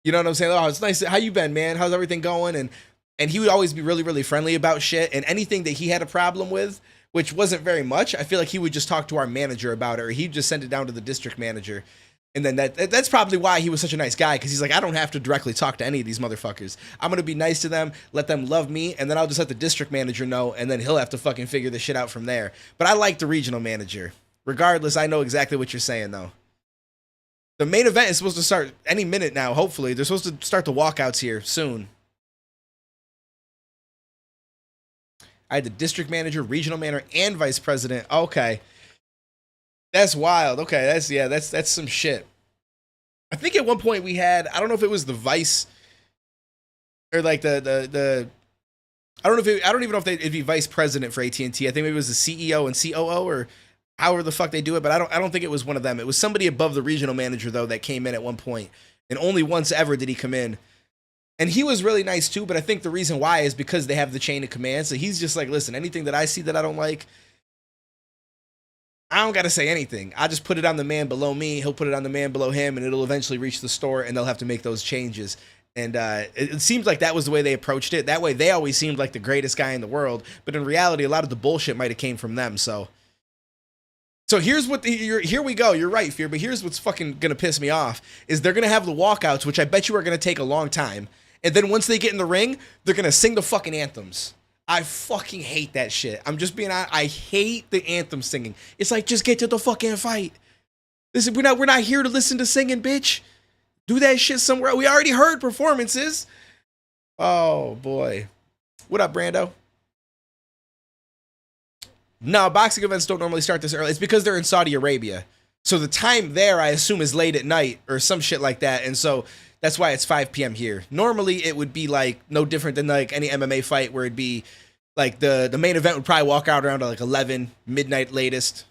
You know what I'm saying? Oh, it's nice. How you been, man? How's everything going? And he would always be really, really friendly about shit. And anything that he had a problem with, which wasn't very much, I feel like he would just talk to our manager about it, or he'd just send it down to the district manager. And then that's probably why he was such a nice guy, because he's like, I don't have to directly talk to any of these motherfuckers. I'm going to be nice to them, let them love me, and then I'll just let the district manager know, and then he'll have to fucking figure this shit out from there. But I like the regional manager. Regardless, I know exactly what you're saying, though. The main event is supposed to start any minute now, hopefully. They're supposed to start the walkouts here soon. I had the district manager, regional manager, and vice president. Okay. That's wild. Okay, that's some shit. I think at one point we had, I don't know if it was the vice or like the I don't even know if it'd be vice president for AT&T. I think maybe it was the CEO and COO or however the fuck they do it, but I don't think it was one of them. It was somebody above the regional manager though that came in at one point, and only once ever did he come in. And he was really nice too, but I think the reason why is because they have the chain of command. So he's just like, listen, anything that I see that I don't like, I don't got to say anything. I just put it on the man below me. He'll put it on the man below him, and it'll eventually reach the store, and they'll have to make those changes. And it seems like that was the way they approached it. That way, they always seemed like the greatest guy in the world. But in reality, a lot of the bullshit might have came from them. So here's what here we go. You're right, Fear. But here's what's fucking going to piss me off is they're going to have the walkouts, which I bet you are going to take a long time. And then once they get in the ring, they're going to sing the fucking anthems. I fucking hate that shit. I'm just being honest. I hate the anthem singing. It's like, just get to the fucking fight. Listen, we're not here to listen to singing, bitch. Do that shit somewhere. We already heard performances. Oh boy. What up, Brando? No, boxing events don't normally start this early. It's because they're in Saudi Arabia. So the time there, I assume, is late at night or some shit like that. And so that's why it's 5 p.m. here. Normally, it would be like no different than like any MMA fight where it'd be like the main event would probably walk out around like 11, midnight latest.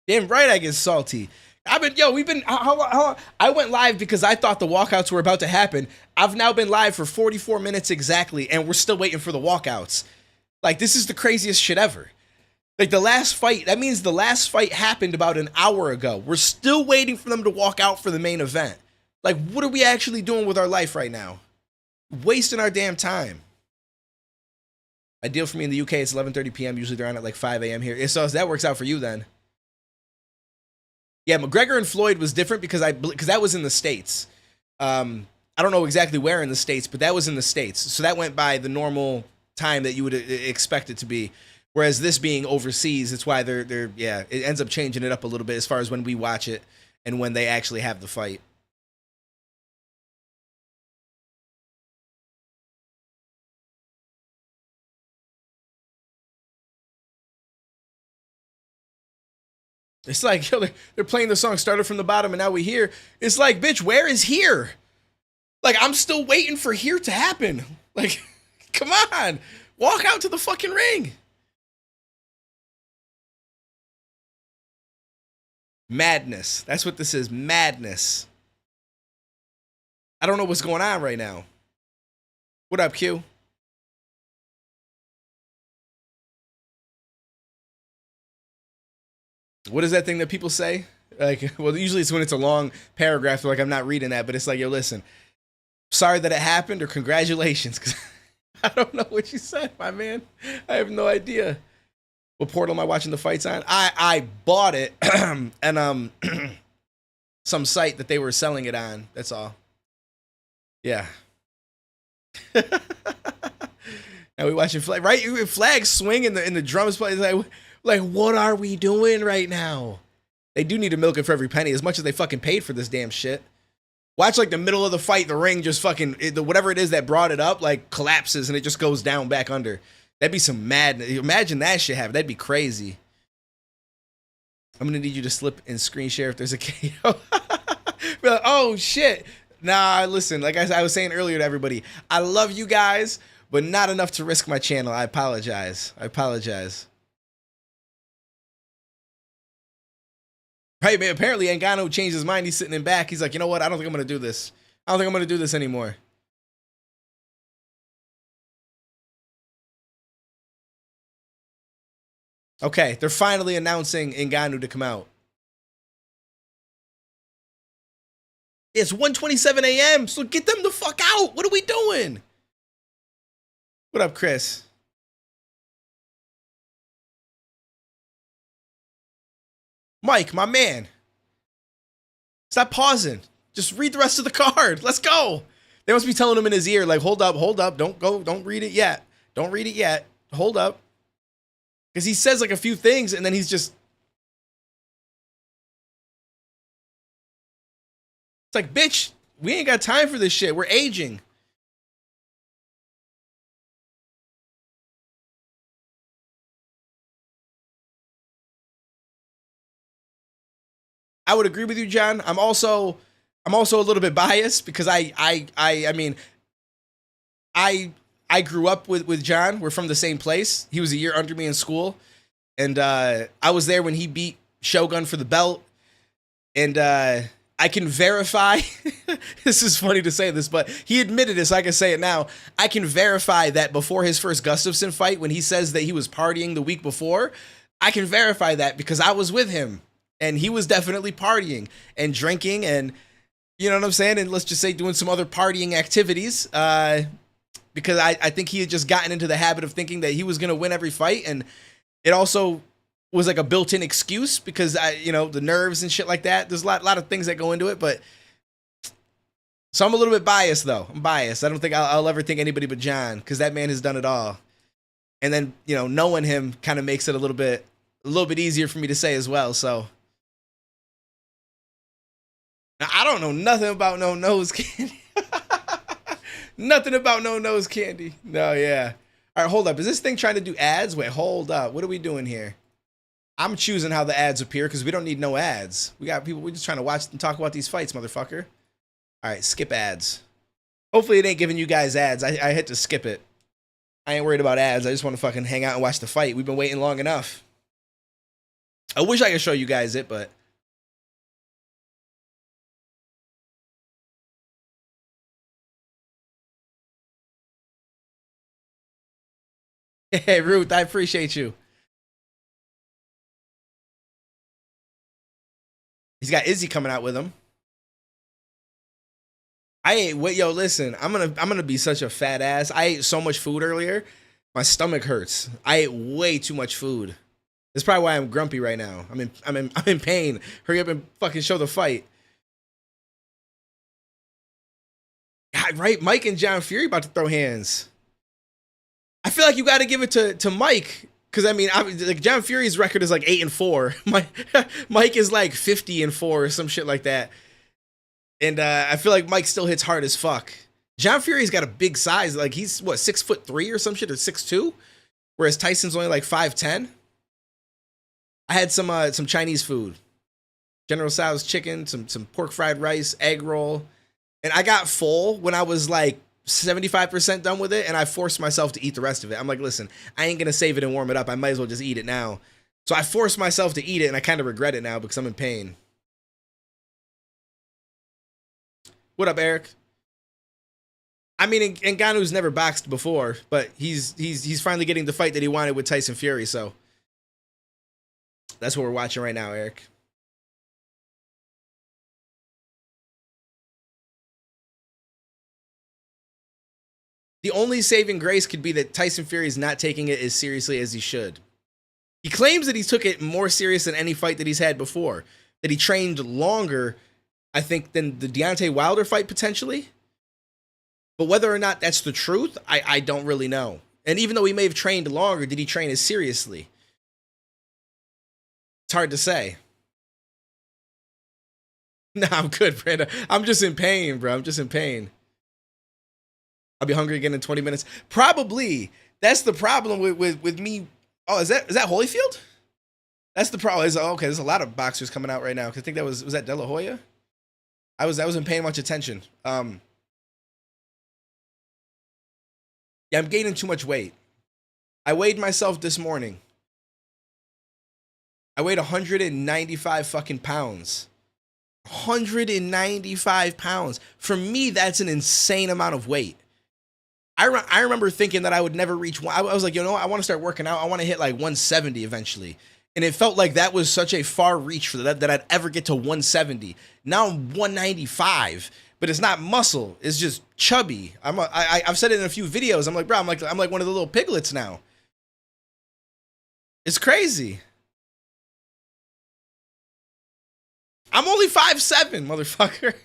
Damn right I get salty. I went live because I thought the walkouts were about to happen. I've now been live for 44 minutes exactly, and we're still waiting for the walkouts. Like, this is the craziest shit ever. Like, the last fight, that means the last fight happened about an hour ago. We're still waiting for them to walk out for the main event. Like, what are we actually doing with our life right now? Wasting our damn time. Ideal for me in the UK, it's 11:30 p.m. Usually they're on at like 5 a.m. here. So that works out for you then. Yeah, McGregor and Floyd was different because that was in the States. I don't know exactly where in the States, but that was in the States. So that went by the normal time that you would expect it to be. Whereas this being overseas, it's why it ends up changing it up a little bit as far as when we watch it and when they actually have the fight. It's like, yo, they're playing the song Started from the Bottom and now we here. It's like, bitch, where is here? Like, I'm still waiting for here to happen. Like, come on. Walk out to the fucking ring. Madness. That's what this is. Madness. I don't know what's going on right now. What up, Q? What is that thing that people say? Like, well, usually it's when it's a long paragraph. Like, I'm not reading that, but it's like, yo, listen, sorry that it happened or congratulations. Because I don't know what you said, my man. I have no idea. What portal am I watching the fights on? I bought it and some site that they were selling it on. That's all. Yeah. Now we watching flag, right? Flags swing and the drums play. Like, what are we doing right now? They do need to milk it for every penny, as much as they fucking paid for this damn shit. Watch, like, the middle of the fight, the ring just fucking, whatever it is that brought it up, like, collapses and it just goes down back under. That'd be some madness. Imagine that shit happen. That'd be crazy. I'm gonna need you to slip and screen share if there's a KO. Like, oh, shit. Nah, listen, like I was saying earlier to everybody, I love you guys, but not enough to risk my channel. I apologize. I apologize. Right, man. Apparently, Ngannou changed his mind. He's sitting in back. He's like, you know what? I don't think I'm going to do this. I don't think I'm going to do this anymore. Okay, they're finally announcing Ngannou to come out. It's 1:27 a.m., so get them the fuck out. What are we doing? What up, Chris? Mike, my man. Stop pausing. Just read the rest of the card. Let's go. They must be telling him in his ear, like, hold up. Don't go. Don't read it yet. Don't read it yet. Hold up. Because he says like a few things and then he's just. It's like, bitch, we ain't got time for this shit. We're aging. I would agree with you, John. I'm also a little bit biased because I mean, I grew up with John. We're from the same place. He was a year under me in school, and I was there when he beat Shogun for the belt. And I can verify. This is funny to say this, but he admitted this. I can say it now. I can verify that before his first Gustafsson fight, when he says that he was partying the week before, I can verify that because I was with him. And he was definitely partying and drinking and, you know what I'm saying? And let's just say doing some other partying activities because I think he had just gotten into the habit of thinking that he was going to win every fight. And it also was like a built-in excuse because, the nerves and shit like that. There's a lot of things that go into it. But so I'm a little bit biased, though. I'm biased. I don't think I'll ever think anybody but John because that man has done it all. And then, knowing him kind of makes it a little bit easier for me to say as well. So. Now, I don't know nothing about no nose candy. Nothing about no nose candy. No, yeah. All right, hold up. Is this thing trying to do ads? Wait, hold up. What are we doing here? I'm choosing how the ads appear because we don't need no ads. We got people. We're just trying to watch and talk about these fights, motherfucker. All right, skip ads. Hopefully it ain't giving you guys ads. I hit to skip it. I ain't worried about ads. I just want to fucking hang out and watch the fight. We've been waiting long enough. I wish I could show you guys it, but... Hey, Ruth, I appreciate you. He's got Izzy coming out with him. Yo, listen, I'm gonna be such a fat ass. I ate so much food earlier. My stomach hurts. I ate way too much food. That's probably why I'm grumpy right now. I'm in pain. Hurry up and fucking show the fight. God, right? Mike and John Fury about to throw hands. I feel like you got to give it to Mike because like John Fury's record is like 8-4. Mike is like 50-4 or some shit like that. And I feel like Mike still hits hard as fuck. John Fury's got a big size. Like he's what 6'3" or some shit or 6'2", whereas Tyson's only like 5'10". I had some Chinese food, General Tso's chicken, some pork fried rice, egg roll, and I got full when I was like 75% done with it, and I forced myself to eat the rest of it. I'm like, listen, I ain't gonna save it and warm it up. I might as well just eat it now. So I forced myself to eat it, and I kind of regret it now because I'm in pain. What up, Eric? I mean, Ngannou's never boxed before, but he's finally getting the fight that he wanted with Tyson Fury, so that's what we're watching right now, Eric. The only saving grace could be that Tyson Fury is not taking it as seriously as he should. He claims that he took it more serious than any fight that he's had before, that he trained longer, I think, than the Deontay Wilder fight potentially. But whether or not that's the truth, I don't really know. And even though he may have trained longer, did he train as seriously? It's hard to say. Nah, I'm good, Brandon. I'm just in pain, bro. I'm just in pain. I'll be hungry again in 20 minutes. Probably. That's the problem with me. Oh, is that Holyfield? That's the problem. Okay, there's a lot of boxers coming out right now. I think that was that De La Hoya? I wasn't paying much attention. Yeah, I'm gaining too much weight. I weighed myself this morning. I weighed 195 fucking pounds. 195 pounds. For me, that's an insane amount of weight. I remember thinking that I would never reach one. I was like, you know what? I want to start working out. I want to hit like 170 eventually. And it felt like that was such a far reach for that I'd ever get to 170. Now I'm 195, but it's not muscle. It's just chubby. I've said it in a few videos. I'm like, bro, I'm like one of the little piglets now. It's crazy. I'm only 5'7", motherfucker.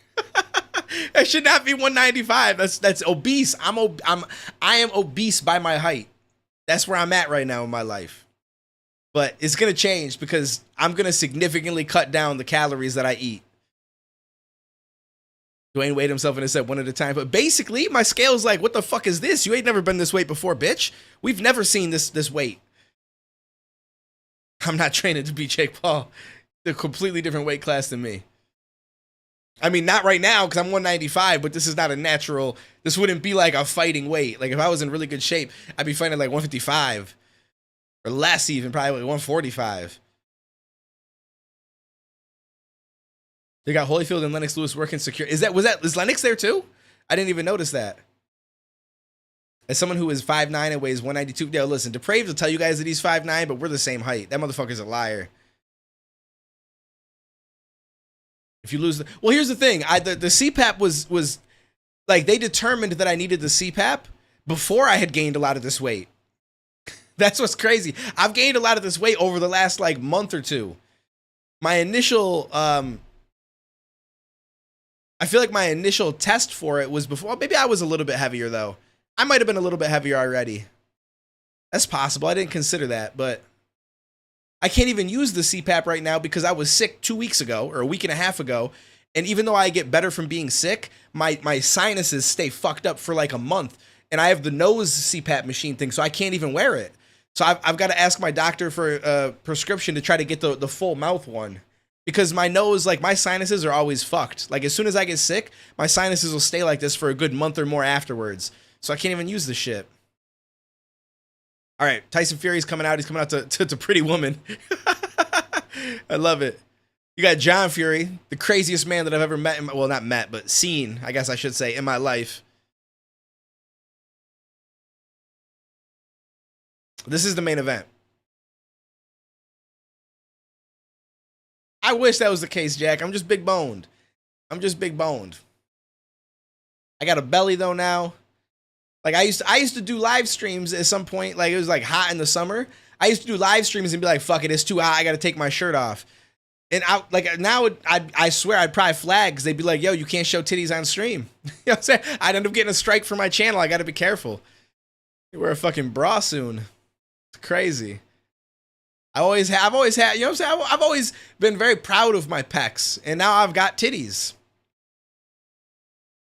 I should not be 195. That's obese. I am obese by my height. That's where I'm at right now in my life. But it's gonna change because I'm gonna significantly cut down the calories that I eat. Duane weighed himself and said one at a time. But basically, my scale's like, what the fuck is this? You ain't never been this weight before, bitch. We've never seen this weight. I'm not training to be Jake Paul. They're a completely different weight class than me. I mean, not right now because I'm 195, but this is not a natural. This wouldn't be like a fighting weight. Like if I was in really good shape, I'd be fighting like 155 or less, even probably like 145. They got Holyfield and Lennox Lewis working secure. Is Lennox there too? I didn't even notice that. As someone who is 5'9" and weighs 192, yo, listen, Depraved will tell you guys that he's 5'9", but we're the same height. That motherfucker's a liar. If you lose well, here's the thing. The CPAP was like they determined that I needed the CPAP before I had gained a lot of this weight. That's what's crazy. I've gained a lot of this weight over the last like month or two. My initial I feel like my initial test for it was before. Maybe I was a little bit heavier though. I might have been a little bit heavier already. That's possible. I didn't consider that, but I can't even use the CPAP right now because I was sick 2 weeks ago or a week and a half ago. And even though I get better from being sick, my sinuses stay fucked up for like a month. And I have the nose CPAP machine thing, so I can't even wear it. So I've got to ask my doctor for a prescription to try to get the full mouth one. Because my nose, like my sinuses are always fucked. Like as soon as I get sick, my sinuses will stay like this for a good month or more afterwards. So I can't even use the shit. All right, Tyson Fury's coming out. He's coming out to Pretty Woman. I love it. You got John Fury, the craziest man that I've ever met. Well, not met, but seen, I guess I should say, in my life. This is the main event. I wish that was the case, Jack. I'm just big boned. I'm just big boned. I got a belly though now. Like I used to do live streams at some point. Like it was like hot in the summer. I used to do live streams and be like, "Fuck it, it's too hot. I got to take my shirt off." And I swear I'd probably flag because they'd be like, "Yo, you can't show titties on stream." You know what I'm saying? I'd end up getting a strike for my channel. I got to be careful. You wear a fucking bra soon. It's crazy. I've always had. You know what I'm saying? I've always been very proud of my pecs, and now I've got titties.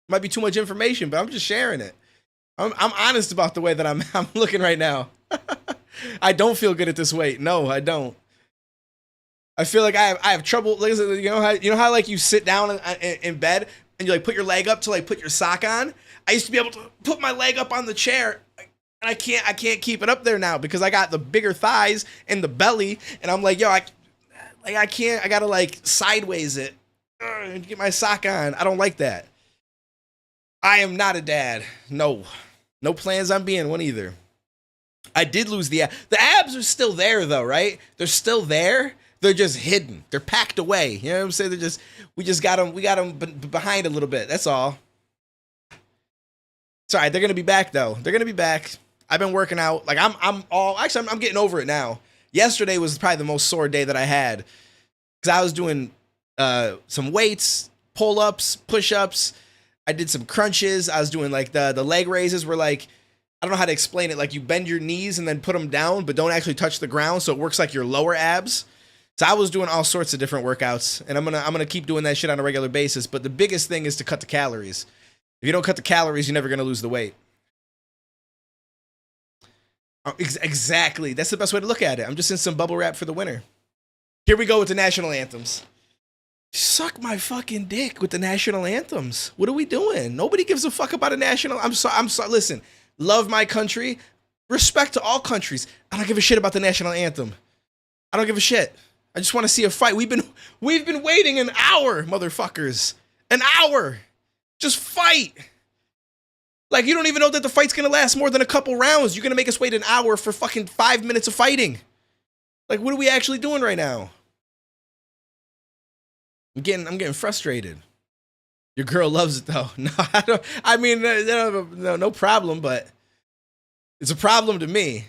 Might be too much information, but I'm just sharing it. I'm honest about the way that I'm looking right now. I don't feel good at this weight. No, I don't. I feel like I have trouble. You know how like you sit down in bed and you like put your leg up to like put your sock on. I used to be able to put my leg up on the chair, and I can't keep it up there now because I got the bigger thighs and the belly, and I'm like, yo, I can't. I gotta like sideways it and get my sock on. I don't like that. I am not a dad. No plans on being one either. I did lose the abs. The abs are still there though, right? They're still there. They're just hidden. They're packed away. You know what I'm saying? We got them behind a little bit. That's all. It's all right. They're going to be back though. They're going to be back. I've been working out. Like I'm getting over it now. Yesterday was probably the most sore day that I had because I was doing some weights, pull-ups, push-ups. I did some crunches. I was doing like the leg raises were like, I don't know how to explain it. Like you bend your knees and then put them down, but don't actually touch the ground. So it works like your lower abs. So I was doing all sorts of different workouts, and I'm gonna keep doing that shit on a regular basis. But the biggest thing is to cut the calories. If you don't cut the calories, you're never gonna lose the weight. Exactly. That's the best way to look at it. I'm just in some bubble wrap for the winter. Here we go with the national anthems. Suck my fucking dick with the national anthems. What are we doing? Nobody gives a fuck about a national. I'm sorry. Listen, love my country, respect to all countries. I don't give a shit about the national anthem. I don't give a shit. I just want to see a fight. We've been waiting an hour, motherfuckers. An hour. Just fight. Like, you don't even know that the fight's gonna last more than a couple rounds. You're gonna make us wait an hour for fucking 5 minutes of fighting. Like, what are we actually doing right now? I'm getting frustrated. Your girl loves it though. No, I don't. I mean, no problem, but it's a problem to me.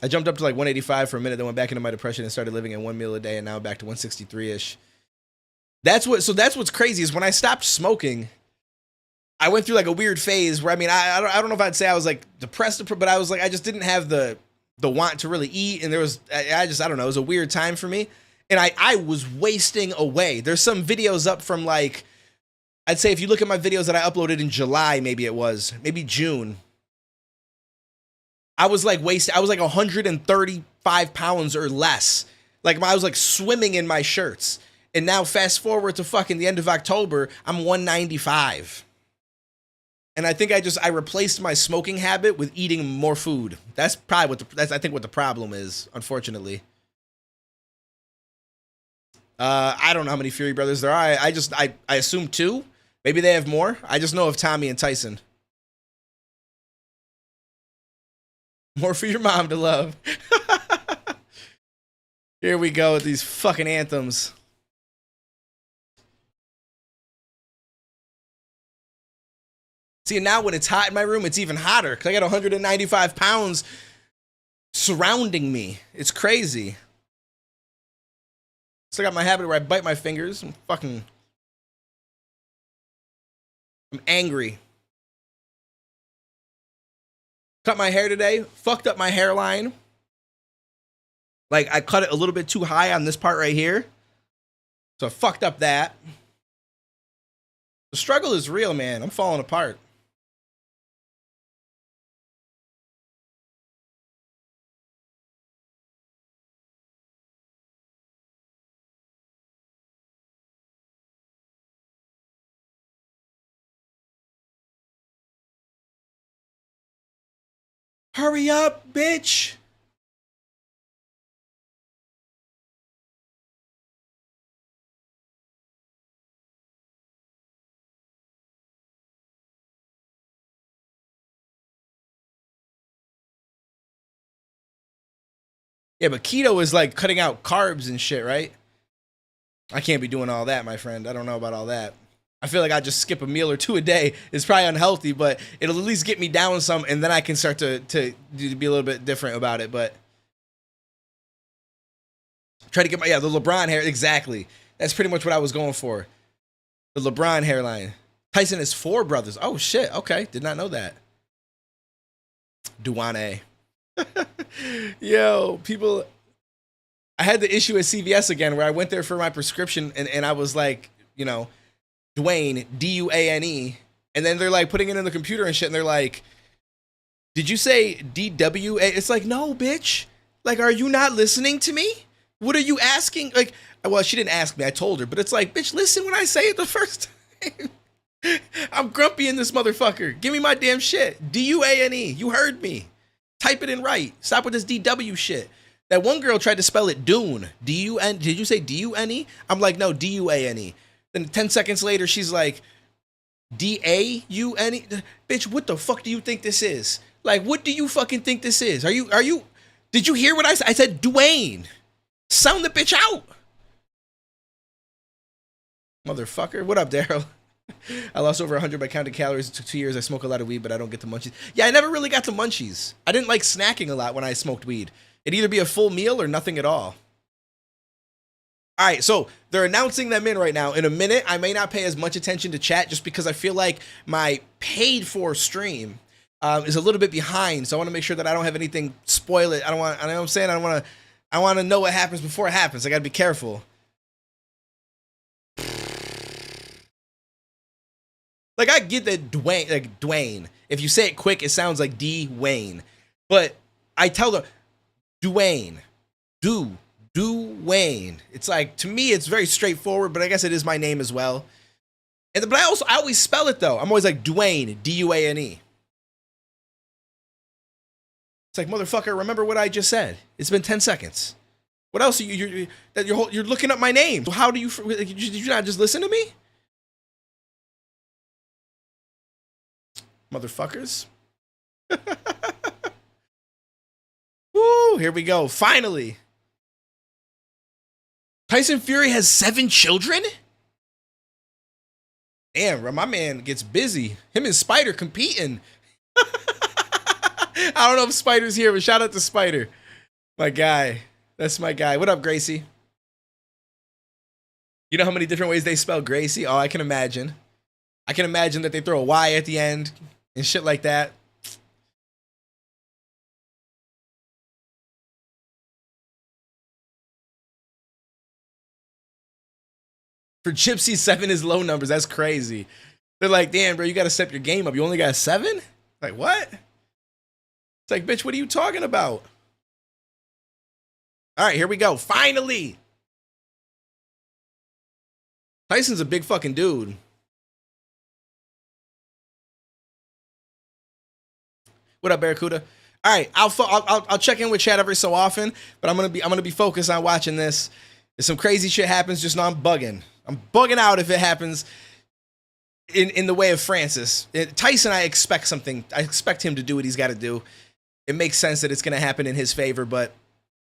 I jumped up to like 185 for a minute, then went back into my depression and started living in 1 meal a day, and now back to 163-ish. So that's what's crazy is when I stopped smoking, I went through like a weird phase where, I mean, I don't know if I'd say I was like depressed, but I was like, I just didn't have the want to really eat, and there was, I don't know, it was a weird time for me, and I was wasting away. There's some videos up from like, I'd say if you look at my videos that I uploaded in July, maybe June, I was like 135 pounds or less. Like I was like swimming in my shirts. And now fast forward to fucking the end of October, I'm 195. And I think I replaced my smoking habit with eating more food. That's probably that's I think what the problem is, unfortunately. I don't know how many Fury brothers there are. I assume 2. Maybe they have more. I just know of Tommy and Tyson. More for your mom to love. Here we go with these fucking anthems. See, now when it's hot in my room, it's even hotter because I got 195 pounds surrounding me. It's crazy. Still got my habit where I bite my fingers. I'm angry. Cut my hair today. Fucked up my hairline. Like, I cut it a little bit too high on this part right here. So I fucked up that. The struggle is real, man. I'm falling apart. Hurry up, bitch. Yeah, but keto is like cutting out carbs and shit, right? I can't be doing all that, my friend. I don't know about all that. I feel like I just skip a meal or 2 a day. It's probably unhealthy, but it'll at least get me down some, and then I can start to be a little bit different about it. But try to get the LeBron hair. Exactly. That's pretty much what I was going for. The LeBron hairline. Tyson has 4 brothers. Oh shit. Okay, did not know that. Duane. Yo, people. I had the issue at CVS again where I went there for my prescription, and I was like, you know, Duane, D-U-A-N-E, and then they're like putting it in the computer and shit, and they're like, did you say D-W-A? It's like, no, bitch. Like, are you not listening to me? What are you asking? Like, well, she didn't ask me. I told her, but it's like, bitch, listen when I say it the first time. I'm grumpy in this motherfucker. Give me my damn shit. D-U-A-N-E. You heard me. Type it in right. Stop with this D-W shit. That one girl tried to spell it Dune. D-U-N. Did you say D-U-N-E? I'm like, no, D-U-A-N-E. Then 10 seconds later, she's like, D-A-U-N-E? Bitch, what the fuck do you think this is? Like, what do you fucking think this is? Did you hear what I said? I said Duane. Sound the bitch out. Motherfucker. What up, Daryl? I lost over 100 by counting calories. It took 2 years. I smoke a lot of weed, but I don't get the munchies. Yeah, I never really got the munchies. I didn't like snacking a lot when I smoked weed. It'd either be a full meal or nothing at all. All right, so they're announcing them in right now. In a minute, I may not pay as much attention to chat just because I feel like my paid-for stream is a little bit behind. So I want to make sure that I don't have anything spoil it. I know what I'm saying? I want to know what happens before it happens. I got to be careful. Like, I get that Duane. If you say it quick, it sounds like D-Wayne. But I tell them, Duane. Duane. It's like, to me, it's very straightforward, but I guess it is my name as well. But I always spell it though. I'm always like Duane, D-U-A-N-E. It's like, motherfucker, remember what I just said. It's been 10 seconds. What else are you're looking up my name? So how do you, did you not just listen to me? Motherfuckers. Woo, here we go. Finally. Tyson Fury has 7 children? Damn, my man gets busy. Him and Spider competing. I don't know if Spider's here, but shout out to Spider. My guy. That's my guy. What up, Gracie? You know how many different ways they spell Gracie? Oh, I can imagine. I can imagine that they throw a Y at the end and shit like that. For Gypsy, 7 is low numbers. That's crazy. They're like, damn, bro, you got to step your game up. You only got 7? Like, what? It's like, bitch, what are you talking about? All right, here we go. Finally. Tyson's a big fucking dude. What up, Barracuda? All right, I'll check in with chat every so often, but I'm gonna be focused on watching this. If some crazy shit happens, just know I'm bugging. I'm bugging out if it happens in the way of Francis. Tyson, I expect something. I expect him to do what he's got to do. It makes sense that it's gonna happen in his favor, but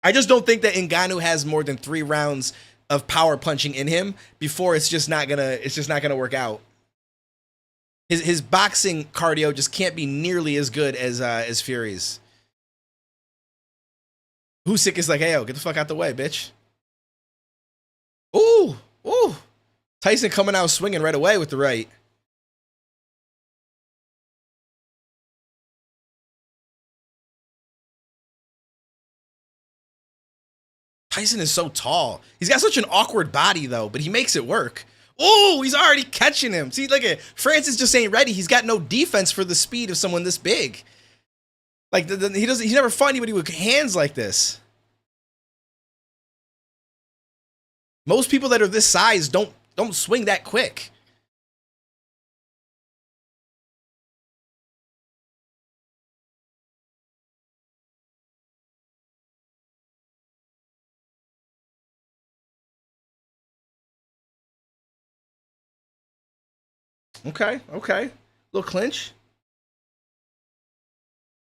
I just don't think that Ngannou has more than 3 rounds of power punching in him before it's just not gonna work out. His boxing cardio just can't be nearly as good as Fury's. Usyk is like, hey, yo, get the fuck out the way, bitch. Ooh, ooh. Tyson coming out swinging right away with the right. Tyson is so tall. He's got such an awkward body, though, but he makes it work. Oh, he's already catching him. See, look at Francis just ain't ready. He's got no defense for the speed of someone this big. Like, he's never fought anybody with hands like this. Most people that are this size don't swing that quick. Okay, okay. Little clinch.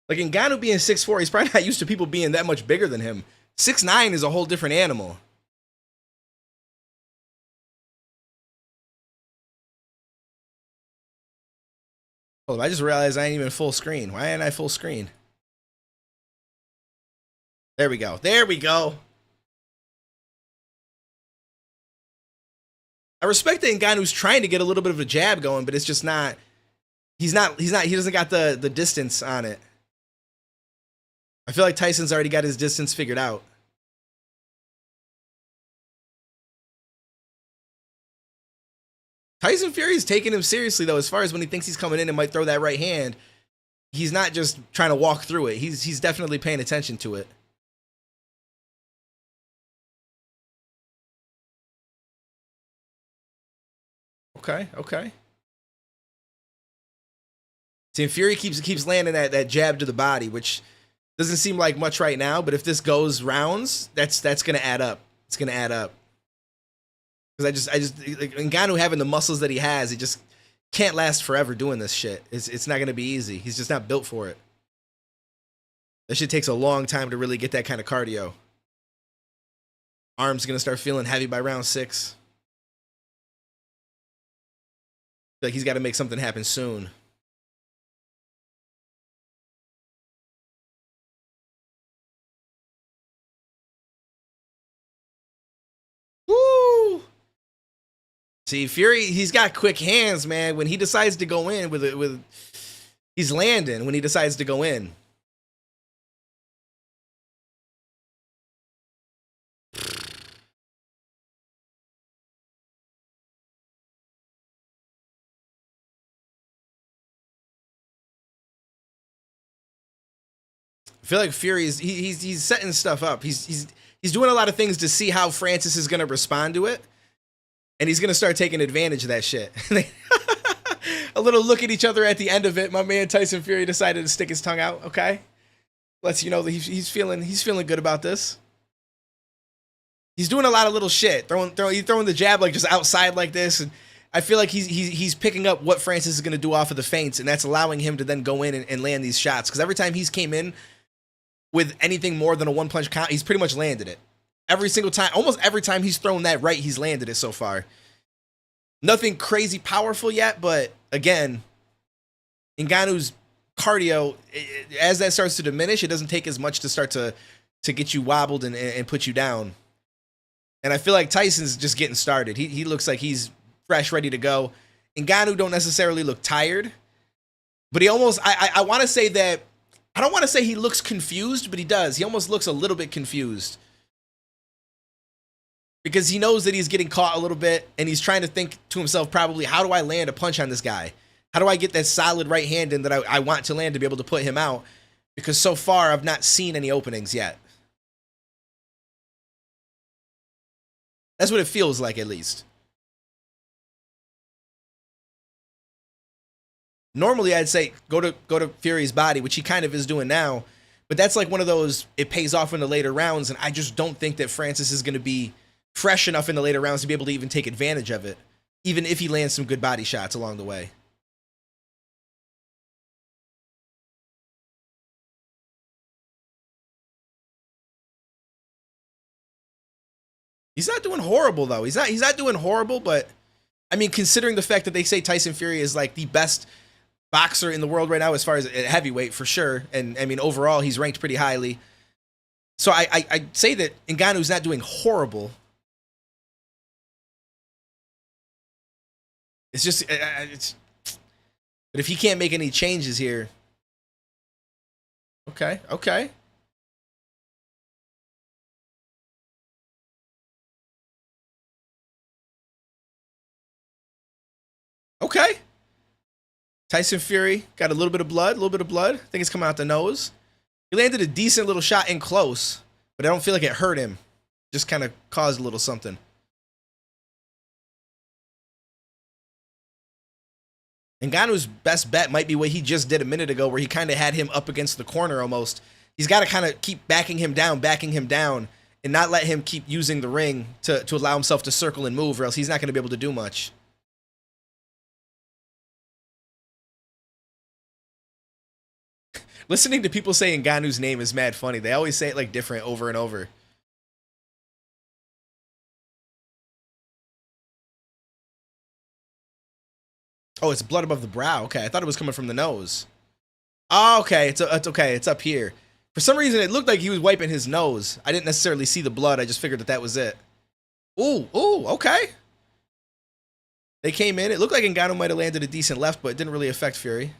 Like, Ngannou being 6'4", he's probably not used to people being that much bigger than him. 6'9" is a whole different animal. Hold on, I just realized I ain't even full screen. Why ain't I full screen? There we go. There we go. I respect that Ngannou's trying to get a little bit of a jab going, but it's just not. He doesn't got the distance on it. I feel like Tyson's already got his distance figured out. Tyson Fury's taking him seriously, though, as far as when he thinks he's coming in and might throw that right hand. He's not just trying to walk through it. He's definitely paying attention to it. Okay, okay. See, Fury keeps landing that jab to the body, which doesn't seem like much right now, but if this goes rounds, that's gonna add up. It's gonna add up. Because I just like Ngannou having the muscles that he has, he just can't last forever doing this shit. It's not gonna be easy. He's just not built for it. That shit takes a long time to really get that kind of cardio. Arms gonna start feeling heavy by round 6. Like he's got to make something happen soon. Woo! See, Fury, he's got quick hands, man. When he decides to go in he's landing when he decides to go in. I feel like Fury's he's setting stuff up. He's doing a lot of things to see how Francis is going to respond to it. and he's gonna start taking advantage of that shit. A little look at each other at the end of it. My man Tyson Fury decided to stick his tongue out. Okay, lets you know that he's feeling good about this. He's doing a lot of little shit, throwing the jab like just outside like this, and I feel like he's picking up what Francis is gonna do off of the feints, and that's allowing him to then go in and land these shots. Because every time he's came in with anything more than a one punch count, he's pretty much landed it. Every single time, almost every time he's thrown that right, he's landed it so far. Nothing crazy powerful yet, but again, Ngannou's cardio, as that starts to diminish, it doesn't take as much to start to get you wobbled and put you down. And I feel like Tyson's just getting started. He looks like he's fresh, ready to go. Ngannou don't necessarily look tired, but he almost, I want to say that, I don't want to say he looks confused, but he does. He almost looks a little bit confused. Because he knows that he's getting caught a little bit, and he's trying to think to himself probably, how do I land a punch on this guy? How do I get that solid right hand in that I want to land to be able to put him out? Because so far, I've not seen any openings yet. That's what it feels like, at least. Normally, I'd say go to Fury's body, which he kind of is doing now. But that's like one of those, it pays off in the later rounds, and I just don't think that Francis is going to be fresh enough in the later rounds to be able to even take advantage of it, even if he lands some good body shots along the way. He's not doing horrible, though. He's not doing horrible, but I mean, considering the fact that they say Tyson Fury is like the best boxer in the world right now as far as heavyweight, for sure, and I mean, overall, he's ranked pretty highly. So I'd say that Ngannou's not doing horrible. It's just, but if he can't make any changes here, okay. Okay. Tyson Fury got a little bit of blood, I think it's coming out the nose. He landed a decent little shot in close, but I don't feel like it hurt him. Just kind of caused a little something. Ngannou's best bet might be what he just did a minute ago, where he kind of had him up against the corner almost. He's got to kind of keep backing him down, and not let him keep using the ring to allow himself to circle and move, or else he's not going to be able to do much. Listening to people say Ngannou's name is mad funny. They always say it like different over and over. Oh, it's blood above the brow. Okay, I thought it was coming from the nose. Oh, okay, it's okay. It's up here. For some reason, it looked like he was wiping his nose. I didn't necessarily see the blood. I just figured that was it. Ooh, okay. They came in. It looked like Ngannou might have landed a decent left, but it didn't really affect Fury.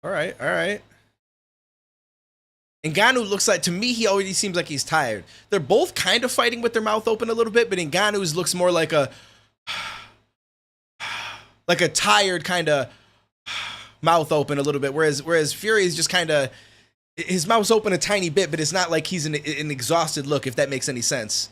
All right. Ngannou looks like, to me, he already seems like he's tired. They're both kind of fighting with their mouth open a little bit, but Ngannou's looks more like a tired kind of mouth open a little bit, whereas Fury is just kind of, his mouth's open a tiny bit, but it's not like he's an exhausted look, if that makes any sense.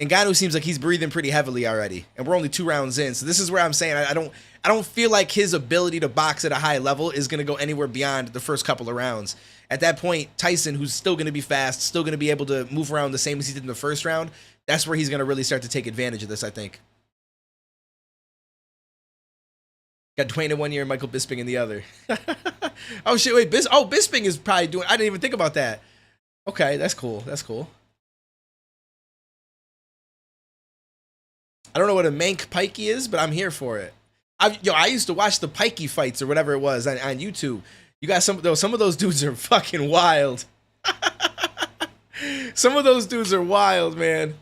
Ngannou seems like he's breathing pretty heavily already, and we're only 2 rounds in. So this is where I'm saying I don't feel like his ability to box at a high level is going to go anywhere beyond the first couple of rounds. At that point, Tyson, who's still going to be fast, still going to be able to move around the same as he did in the first round, that's where he's going to really start to take advantage of this, I think. Got Duane in one year and Michael Bisping in the other. Oh, shit, wait, Bisping is probably doing, I didn't even think about that. Okay, that's cool. I don't know what a mank pikey is, but I'm here for it. I used to watch the pikey fights or whatever it was on YouTube. You got some of those dudes are fucking wild. Some of those dudes are wild, man.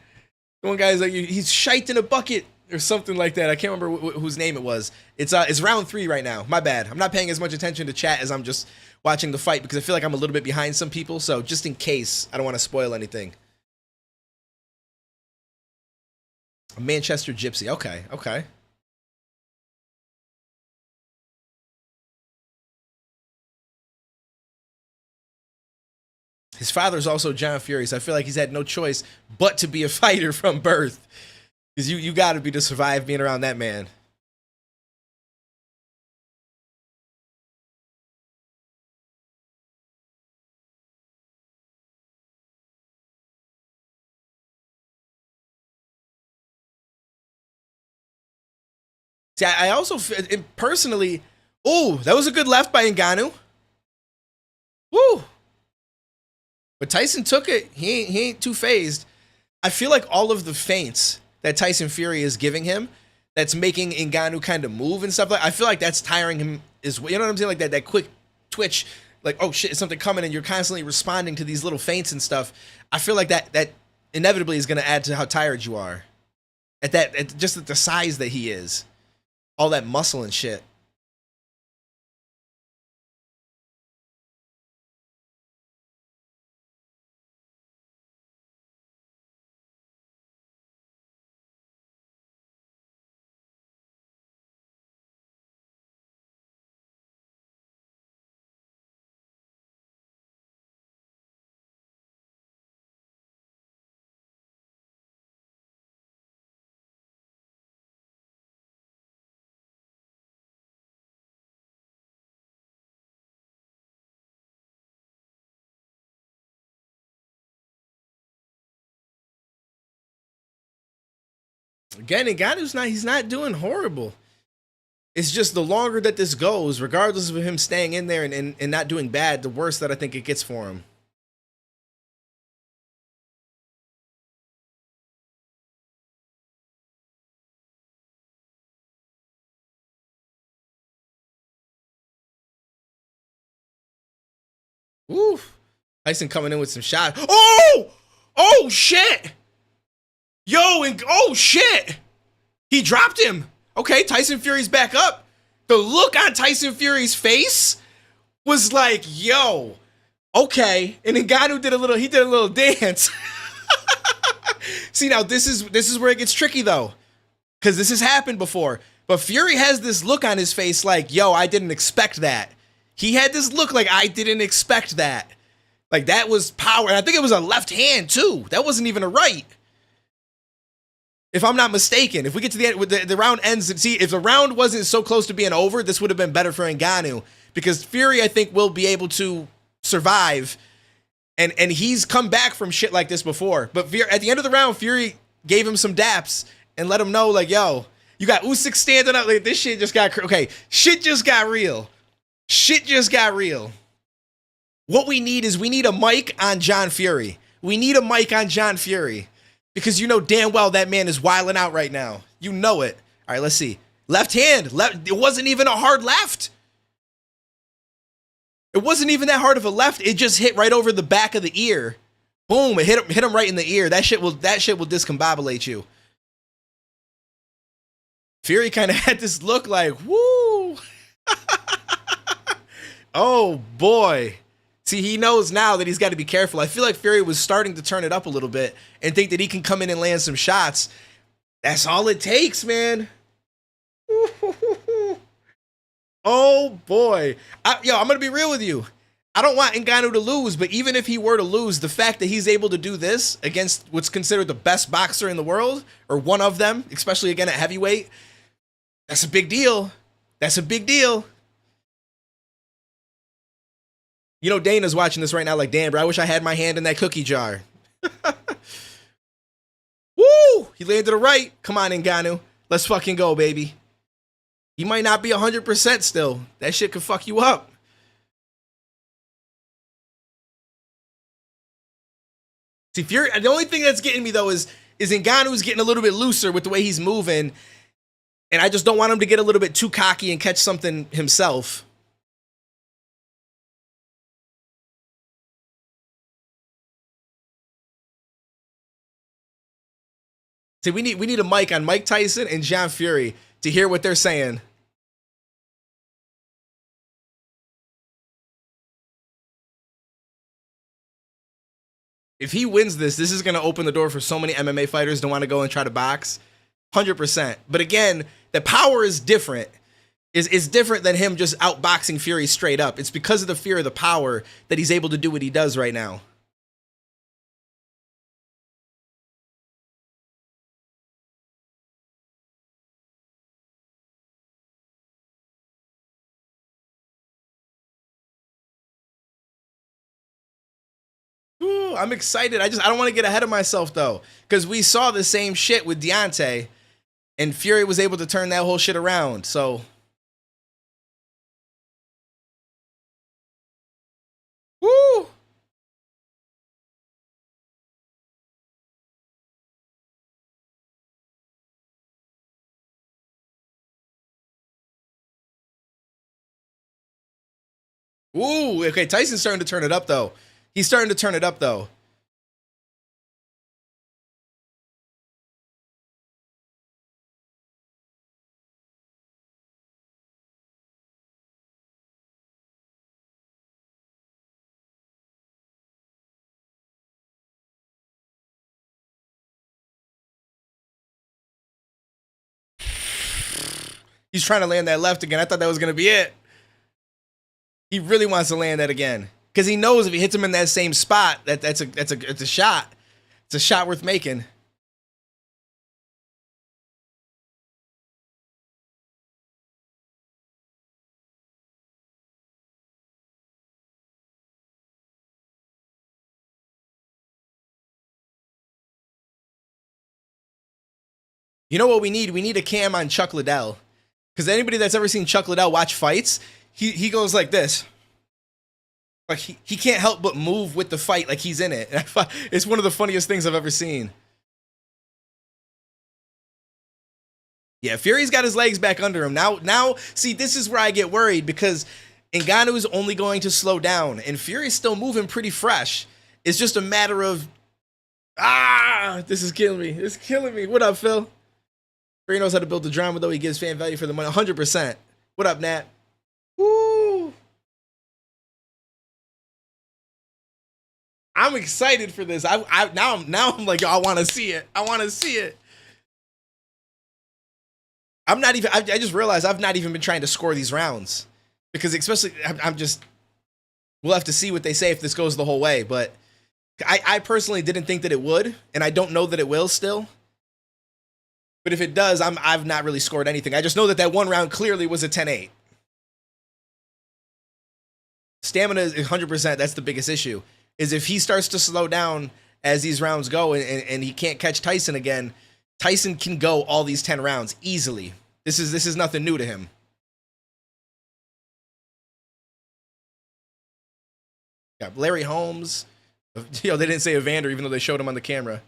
One guy's like, he's shite in a bucket or something like that. I can't remember whose name it was. It's round 3 right now. My bad. I'm not paying as much attention to chat as I'm just watching the fight because I feel like I'm a little bit behind some people. So just in case, I don't want to spoil anything. A Manchester Gypsy. Okay, okay. His father's also John Fury, so I feel like he's had no choice but to be a fighter from birth. Because you got to be to survive being around that man. See, I also personally, oh, that was a good left by Ngannou. Woo! But Tyson took it. He ain't too phased. I feel like all of the feints that Tyson Fury is giving him, that's making Ngannou kind of move and stuff like. I feel like that's tiring him. You know what I'm saying? Like that quick twitch, like oh shit, is something coming, and you're constantly responding to these little feints and stuff. I feel like that inevitably is going to add to how tired you are. Just at the size that he is, all that muscle and shit. Again, Ngannou's he's not doing horrible. It's just the longer that this goes, regardless of him staying in there and not doing bad, the worse that I think it gets for him. Oof. Tyson coming in with some shots. Oh! Oh, shit! Yo, and oh, shit! He dropped him. Okay, Tyson Fury's back up. The look on Tyson Fury's face was like, yo, okay. And Ngannou did a little dance. See, now this is where it gets tricky though. Because this has happened before. But Fury has this look on his face like, yo, I didn't expect that. He had this look like, I didn't expect that. Like, that was power. And I think it was a left hand, too. That wasn't even a right. If I'm not mistaken. If we get to the end, the round ends, and see, if the round wasn't so close to being over, this would have been better for Ngannou. Because Fury, I think, will be able to survive. And he's come back from shit like this before. But Fury, at the end of the round, Fury gave him some daps and let him know, like, yo, you got Usyk standing up. Like, this shit just got, okay, shit just got real. Shit just got real. What we need is a mic on John Fury. We need a mic on John Fury. Because you know damn well that man is wilding out right now. You know it. All right, let's see. Left hand. It wasn't even a hard left. It wasn't even that hard of a left. It just hit right over the back of the ear. Boom, it hit him right in the ear. That shit will discombobulate you. Fury kind of had this look like, woo. Oh, boy. See, he knows now that he's got to be careful. I feel like Fury was starting to turn it up a little bit and think that he can come in and land some shots. That's all it takes, man. Oh, boy. I'm going to be real with you. I don't want Ngannou to lose, but even if he were to lose, the fact that he's able to do this against what's considered the best boxer in the world, or one of them, especially again at heavyweight, that's a big deal. That's a big deal. You know, Dana's watching this right now like, damn, bro, I wish I had my hand in that cookie jar. Woo! He landed a right. Come on, Ngannou. Let's fucking go, baby. He might not be 100% still. That shit could fuck you up. See, Fury, the only thing that's getting me, though, is Ngannou's getting a little bit looser with the way he's moving. And I just don't want him to get a little bit too cocky and catch something himself. See, we need a mic on Mike Tyson and John Fury to hear what they're saying. If he wins this is going to open the door for so many MMA fighters to want to go and try to box. 100%. But again, the power is different. Is different than him just outboxing Fury straight up. It's because of the fear of the power that he's able to do what he does right now. Ooh, I'm excited. I don't want to get ahead of myself though, because we saw the same shit with Deontay, and Fury was able to turn that whole shit around. So, woo! Ooh, okay, Tyson's starting to turn it up though. He's starting to turn it up though. He's trying to land that left again. I thought that was gonna be it. He really wants to land that again because he knows if he hits him in that same spot, it's a shot. It's a shot worth making. You know what we need? We need a cam on Chuck Liddell. Because anybody that's ever seen Chuck Liddell watch fights, he goes like this. Like he can't help but move with the fight like he's in it. It's one of the funniest things I've ever seen. Yeah, Fury's got his legs back under him. Now, see, this is where I get worried because Ngannou is only going to slow down, and Fury's still moving pretty fresh. It's just a matter of, this is killing me. It's killing me. What up, Phil? Fury knows how to build the drama, though. He gives fan value for the money. 100%. What up, Nat? Woo! I'm excited for this. Now I'm like, yo, I want to see it. I want to see it. I'm not even. I just realized I've not even been trying to score these rounds because, especially, I'm just. We'll have to see what they say if this goes the whole way. But I personally didn't think that it would, and I don't know that it will still. But if it does, I've not really scored anything. I just know that one round clearly was a 10-8. Stamina is 100%. That's the biggest issue. Is if he starts to slow down as these rounds go and he can't catch Tyson again, Tyson can go all these 10 rounds easily. This is nothing new to him. Got Larry Holmes. They didn't say Evander even though they showed him on the camera.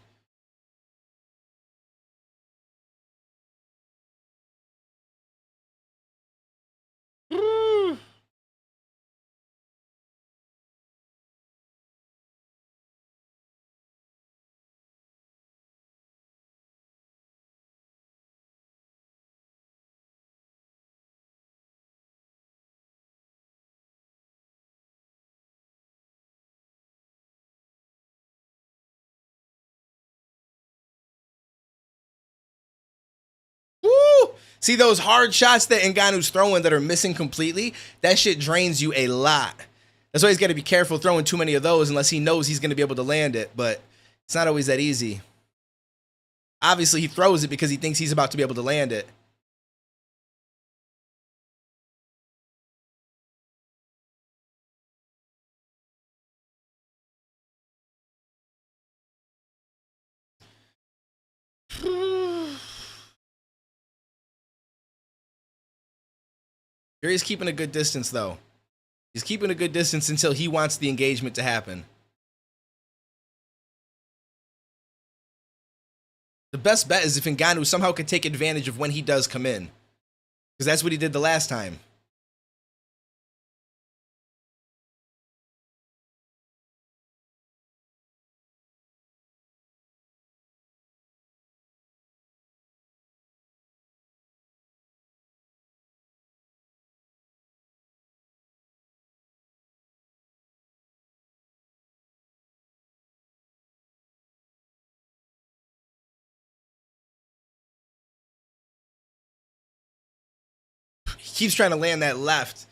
See those hard shots that Ngannou's throwing that are missing completely? That shit drains you a lot. That's why he's got to be careful throwing too many of those unless he knows he's going to be able to land it. But it's not always that easy. Obviously, he throws it because he thinks he's about to be able to land it. Fury's keeping a good distance, though. He's keeping a good distance until he wants the engagement to happen. The best bet is if Ngannou somehow could take advantage of when he does come in. Because that's what he did the last time. keeps trying to land that left.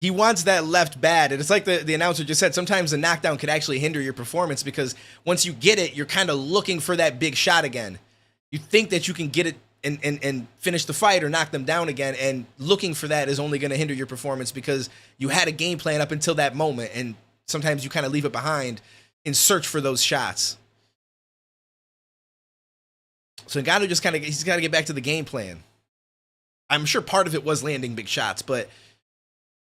He wants that left bad. And it's like the announcer just said, sometimes the knockdown could actually hinder your performance because once you get it, you're kind of looking for that big shot again. You think that you can get it and finish the fight or knock them down again, and looking for that is only going to hinder your performance because you had a game plan up until that moment, and sometimes you kind of leave it behind in search for those shots. So Ngannou just he's got to get back to the game plan. I'm sure part of it was landing big shots, but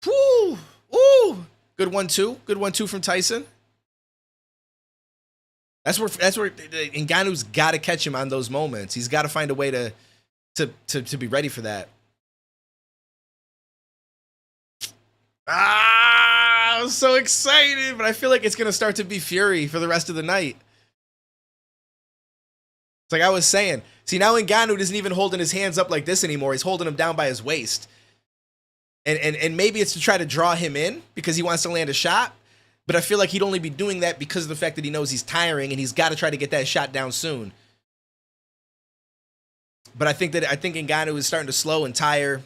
whoo, ooh, good 1-2, good 1-2 from Tyson. That's where Ngannou's got to catch him on those moments. He's got to find a way to be ready for that. I'm so excited, but I feel like it's gonna start to be Fury for the rest of the night. It's like I was saying. See, now Ngannou isn't even holding his hands up like this anymore. He's holding them down by his waist. And maybe it's to try to draw him in because he wants to land a shot. But I feel like he'd only be doing that because of the fact that he knows he's tiring and he's got to try to get that shot down soon. But I think Ngannou is starting to slow and tire.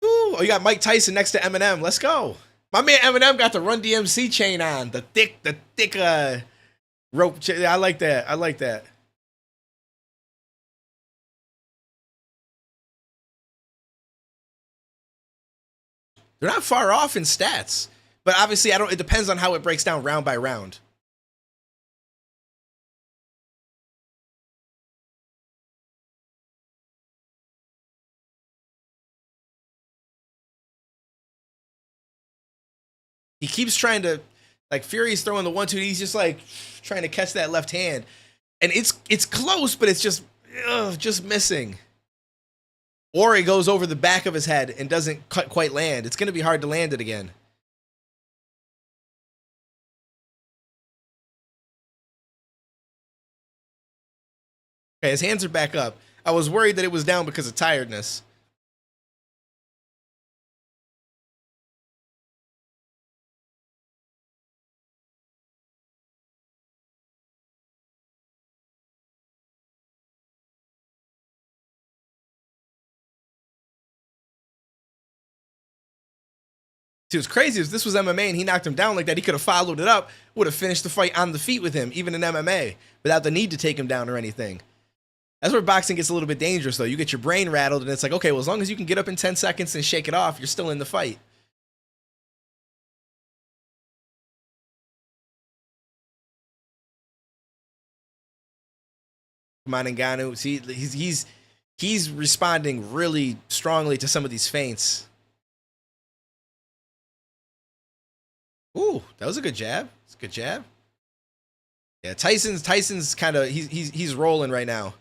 Ooh, oh, you got Mike Tyson next to Eminem. Let's go. My man Eminem got the Run DMC chain on. The thick rope chain. I like that. I like that. They're not far off in stats. But obviously, it depends on how it breaks down round by round. He keeps trying to, like, Fury's throwing the 1-2. He's just like trying to catch that left hand, and it's close, but it's just missing. Or it goes over the back of his head and doesn't quite land. It's going to be hard to land it again. Okay, his hands are back up. I was worried that it was down because of tiredness. See, what's crazy is this was MMA and he knocked him down like that. He could have followed it up, would have finished the fight on the feet with him, even in MMA, without the need to take him down or anything. That's where boxing gets a little bit dangerous, though. You get your brain rattled, and it's like, okay, well, as long as you can get up in 10 seconds and shake it off, you're still in the fight. Come on, Ngannou. See, he's responding really strongly to some of these feints. Ooh, that was a good jab. It's a good jab. Yeah, Tyson's kind of he's rolling right now.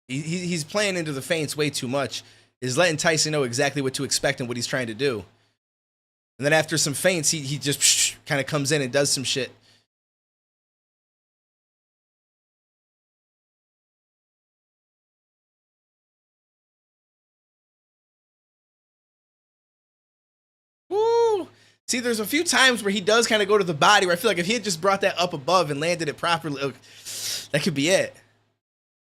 He's playing into the feints way too much. He's letting Tyson know exactly what to expect and what he's trying to do. And then after some feints, he just kind of comes in and does some shit. Woo! See, there's a few times where he does kind of go to the body where I feel like if he had just brought that up above and landed it properly, that could be it.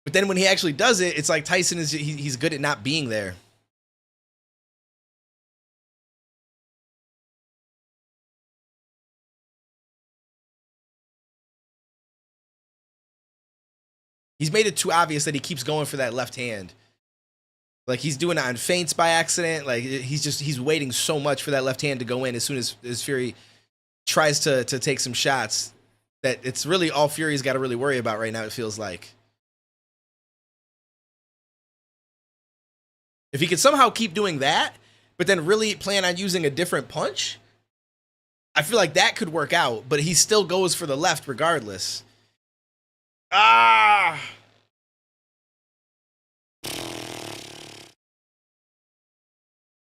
But then when he actually does it, it's like Tyson he's good at not being there. He's made it too obvious that he keeps going for that left hand. Like he's doing it on feints by accident. Like he's waiting so much for that left hand to go in as soon as Fury tries to take some shots, that it's really all Fury's got to really worry about right now, it feels like. If he could somehow keep doing that, but then really plan on using a different punch, I feel like that could work out, but he still goes for the left regardless. Ah!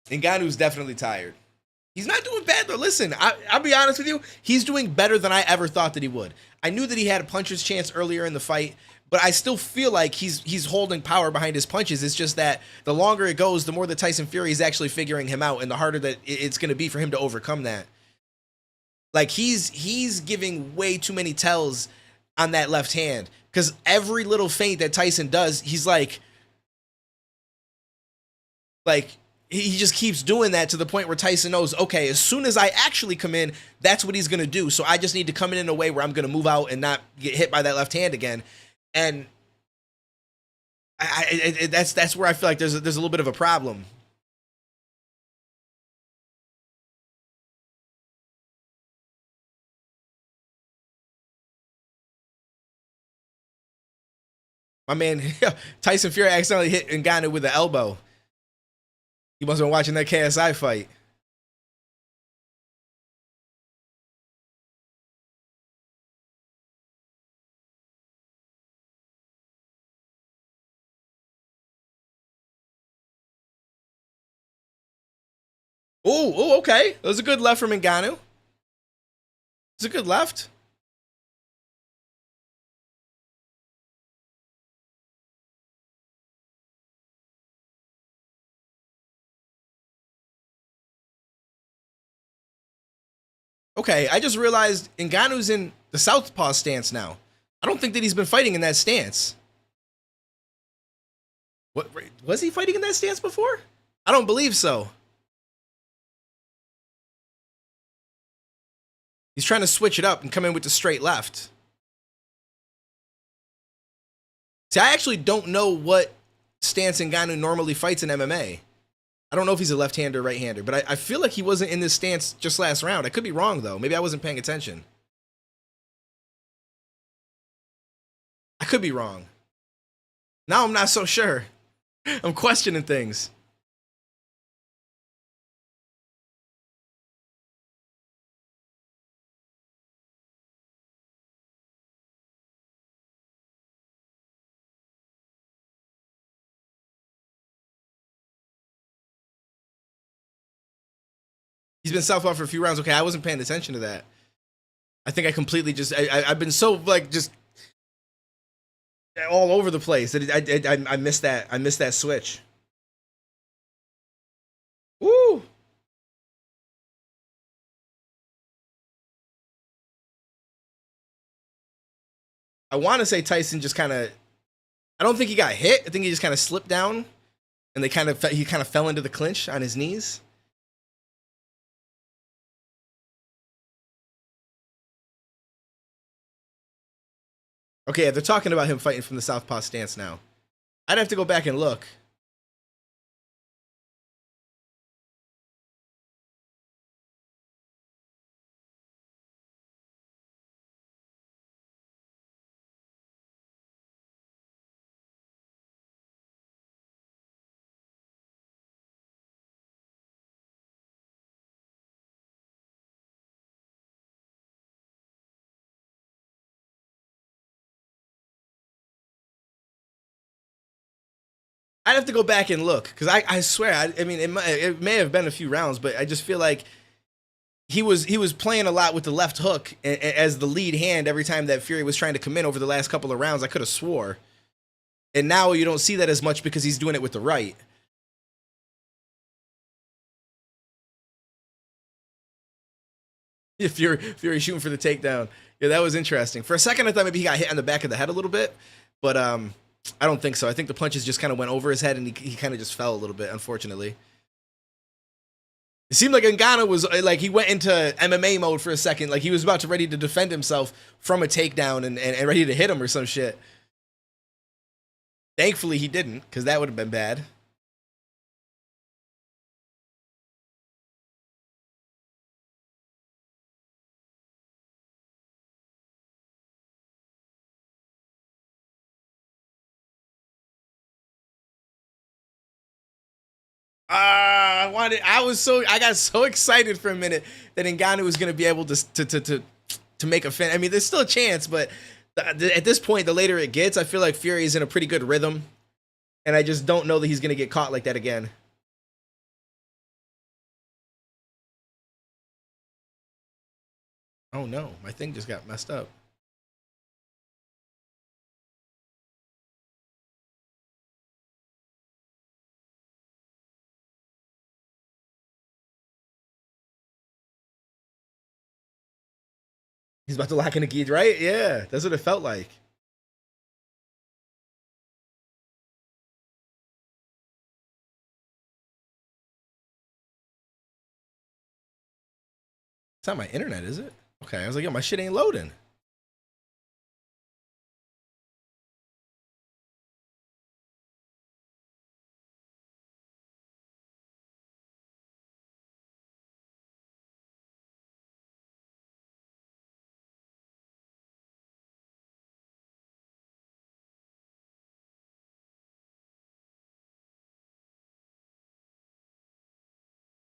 Ngannou's definitely tired. He's not doing bad, though. Listen, I'll be honest with you. He's doing better than I ever thought that he would. I knew that he had a puncher's chance earlier in the fight, but I still feel like he's holding power behind his punches. It's just that the longer it goes, the more that Tyson Fury is actually figuring him out, and the harder that it's going to be for him to overcome that. Like, he's giving way too many tells on that left hand, because every little feint that Tyson does, he's like he just keeps doing that to the point where Tyson knows, okay, as soon as I actually come in, that's what he's going to do. So I just need to come in a way where I'm going to move out and not get hit by that left hand again. And that's where I feel like there's a little bit of a problem. My man, Tyson Fury accidentally hit Ngannou with the elbow. He must have been watching that KSI fight. Oh, okay. That was a good left from Ngannou. It's a good left. Okay, I just realized Ngannou's in the southpaw stance now. I don't think that he's been fighting in that stance. What, was he fighting in that stance before? I don't believe so. He's trying to switch it up and come in with the straight left. See, I actually don't know what stance Ngannou normally fights in MMA. I don't know if he's a left-hander or right-hander, but I feel like he wasn't in this stance just last round. I could be wrong, though. Maybe I wasn't paying attention. I could be wrong. Now I'm not so sure. I'm questioning things. He's been southpaw for a few rounds. Okay, I wasn't paying attention to that. I think I completely just I've been so like just all over the place that I missed that. I missed that switch. Woo! I want to say Tyson just kind of. I don't think he got hit. I think he just kind of slipped down, and he kind of fell into the clinch on his knees. Okay, they're talking about him fighting from the southpaw stance now. I'd have to go back and look. I'd have to go back and look because I swear I mean it may have been a few rounds, but I just feel like he was playing a lot with the left hook as the lead hand every time that Fury was trying to come in over the last couple of rounds. I could have swore, and now you don't see that as much because he's doing it with the right. Fury shooting for the takedown. Yeah, that was interesting. For a second, I thought maybe he got hit on the back of the head a little bit, but I don't think so. I think the punches just kind of went over his head, and he kind of just fell a little bit, unfortunately. It seemed like Ngannou was like he went into MMA mode for a second, like he was about to ready to defend himself from a takedown and ready to hit him or some shit. Thankfully, he didn't, because that would have been bad. I got so excited for a minute that Ngannou was gonna be able to make a fin. I mean, there's still a chance, but at this point, the later it gets, I feel like Fury is in a pretty good rhythm, and I just don't know that he's gonna get caught like that again. Oh no, my thing just got messed up. He's about to lock in a gi, right? Yeah, that's what it felt like. It's not my internet, is it? Okay, I was like, yo, my shit ain't loading.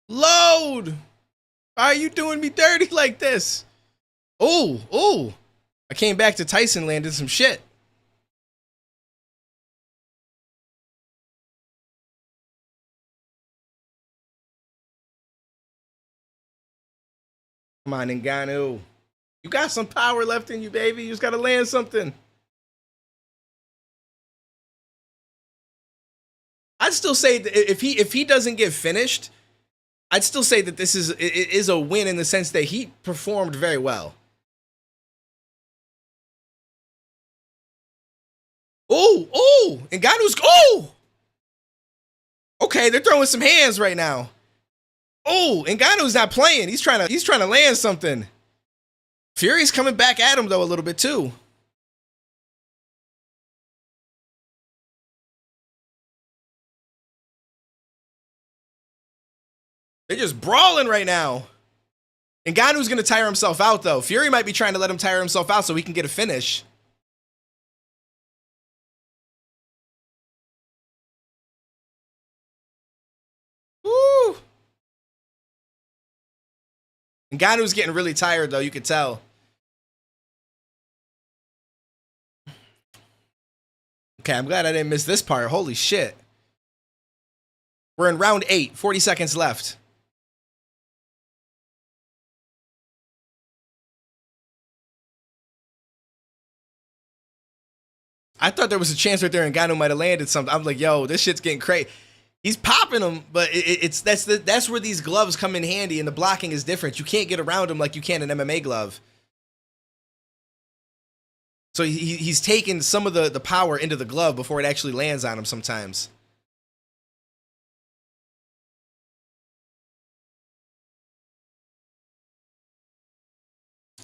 Load! Why are you doing me dirty like this? Oh, oh. I came back to Tyson, landed some shit. Come on, Ngannou. You got some power left in you, baby. You just gotta land something. I'd still say that if he doesn't get finished, I'd still say that this is a win in the sense that he performed very well. Oh, oh, Ngannou's okay, they're throwing some hands right now. Oh, Ngannou's not playing. He's trying to land something. Fury's coming back at him though a little bit too. They're just brawling right now. Ngannou's gonna tire himself out though. Fury might be trying to let him tire himself out so he can get a finish. Woo! Ngannou's getting really tired though, you could tell. Okay, I'm glad I didn't miss this part. Holy shit. We're in round 8, 40 seconds left. I thought there was a chance right there Ngannou might have landed something. I'm like, yo, this shit's getting crazy. He's popping them, but that's where these gloves come in handy, and the blocking is different. You can't get around them like you can an MMA glove. So he's taking some of the power into the glove before it actually lands on him sometimes.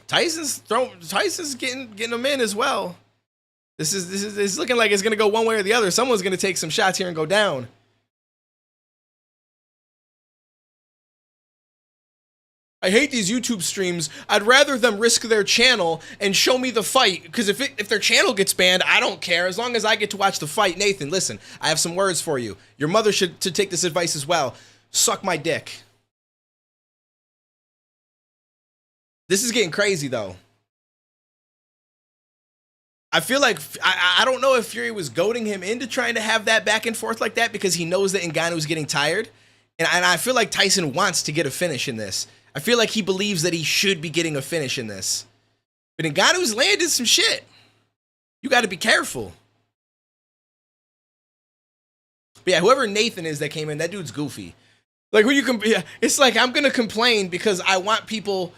Tyson's getting them in as well. This is looking like it's gonna go one way or the other. Someone's gonna take some shots here and go down. I hate these YouTube streams. I'd rather them risk their channel and show me the fight, because if their channel gets banned, I don't care as long as I get to watch the fight. Nathan, listen, I have some words for you. Your mother should take this advice as well. Suck my dick. This is getting crazy though. I feel like I don't know if Fury was goading him into trying to have that back and forth like that because he knows that Ngannou's getting tired, and I feel like Tyson wants to get a finish in this. I feel like he believes that he should be getting a finish in this. But Ngannou's landed some shit. You got to be careful. But yeah, whoever Nathan is that came in, that dude's goofy. Like, when you can, yeah, it's like I'm going to complain because I want people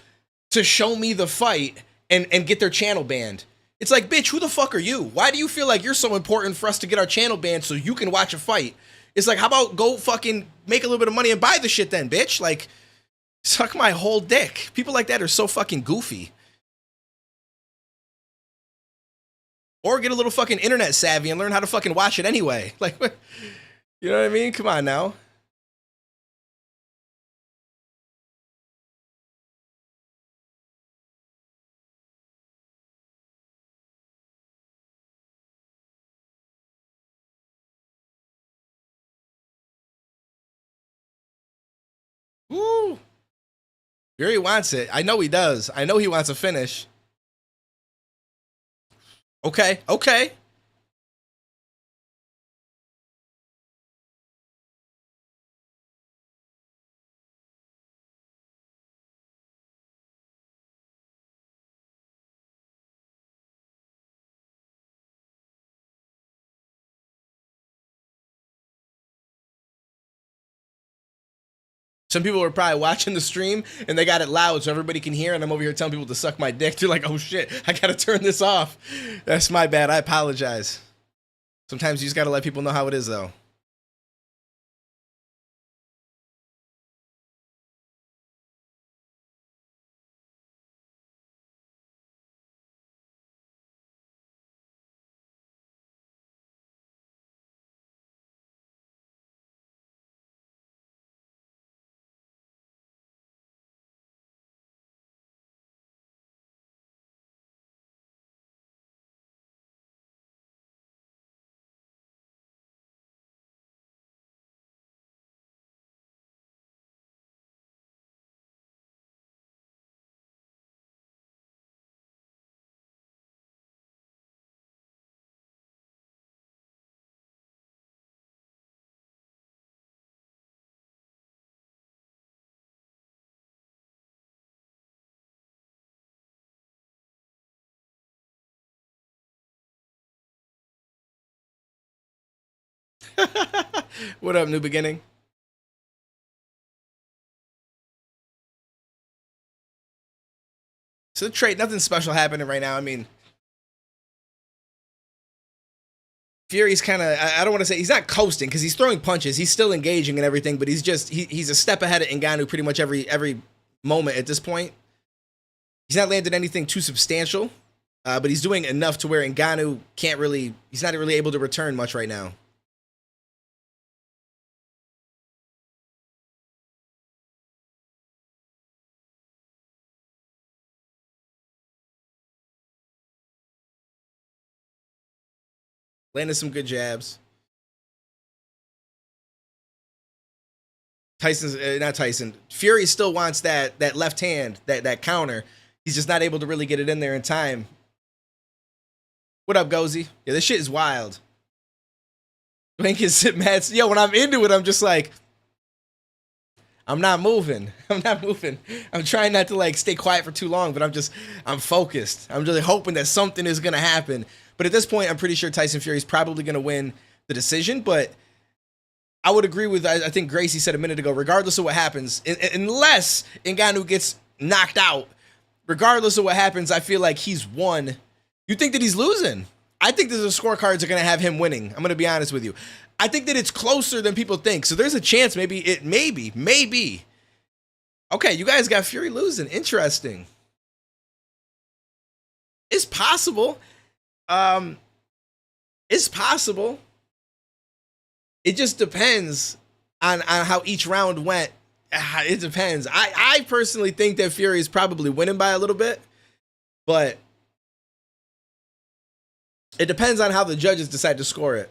to show me the fight and get their channel banned. It's like, bitch, who the fuck are you? Why do you feel like you're so important for us to get our channel banned so you can watch a fight? It's like, how about go fucking make a little bit of money and buy the shit then, bitch? Like, suck my whole dick. People like that are so fucking goofy. Or get a little fucking internet savvy and learn how to fucking watch it anyway. Like, you know what I mean? Come on now. Fury wants it. I know he does. I know he wants a finish. Okay, okay. Some people are probably watching the stream and they got it loud so everybody can hear, and I'm over here telling people to suck my dick. They're like, oh shit, I gotta turn this off. That's my bad. I apologize. Sometimes you just gotta let people know how it is, though. What up, New Beginning? So the trade, nothing special happening right now. I mean, Fury's kind of, I don't want to say, he's not coasting because he's throwing punches. He's still engaging and everything, but he's a step ahead of Ngannou pretty much every moment at this point. He's not landed anything too substantial, but he's doing enough to where Ngannou he's not really able to return much right now. Landed some good jabs. Not Tyson. Fury still wants that left hand, that counter. He's just not able to really get it in there in time. What up, Gozy? Yeah, this shit is wild. Link is sit mad. Yo, when I'm into it, I'm just like, I'm not moving. I'm not moving. I'm trying not to like stay quiet for too long, but I'm focused. I'm really hoping that something is gonna happen. But at this point, I'm pretty sure Tyson Fury is probably gonna win the decision. But I would agree with, I think Gracie said a minute ago, regardless of what happens, unless Ngannou gets knocked out, regardless of what happens, I feel like he's won. You think that he's losing? I think that the scorecards are going to have him winning. I'm going to be honest with you. I think that it's closer than people think. So there's a chance maybe. Okay, you guys got Fury losing. Interesting. It's possible. It's possible. It just depends on how each round went. It depends. I personally think that Fury is probably winning by a little bit, but it depends on how the judges decide to score it.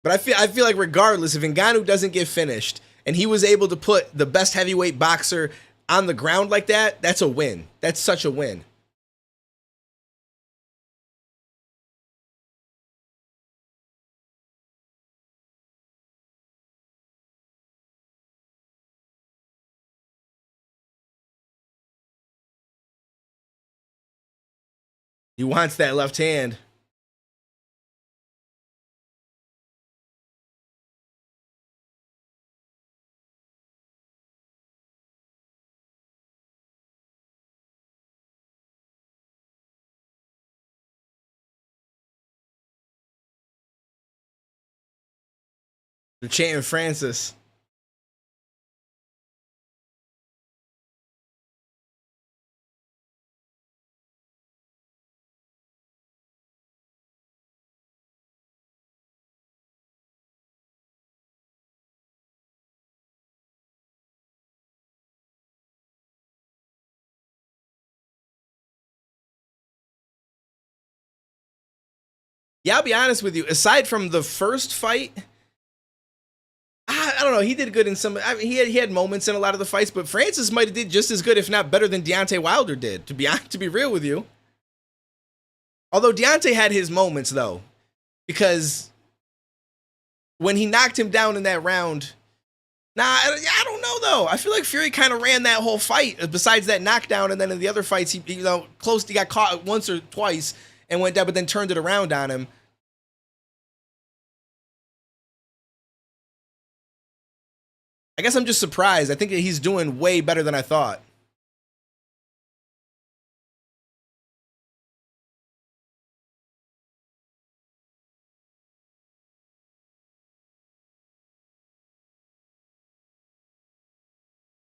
But I feel like regardless, if Ngannou doesn't get finished and he was able to put the best heavyweight boxer on the ground like that, that's a win. That's such a win. He wants that left hand. They're chanting Francis. Yeah, I'll be honest with you. Aside from the first fight, I don't know. He did good in some. I mean, he had moments in a lot of the fights, but Francis might have did just as good, if not better, than Deontay Wilder did. To be real with you. Although Deontay had his moments though, because when he knocked him down in that round, I don't know though. I feel like Fury kind of ran that whole fight. Besides that knockdown, and then in the other fights, he close. He got caught once or twice and went down, but then turned it around on him. I guess I'm just surprised. I think that he's doing way better than I thought.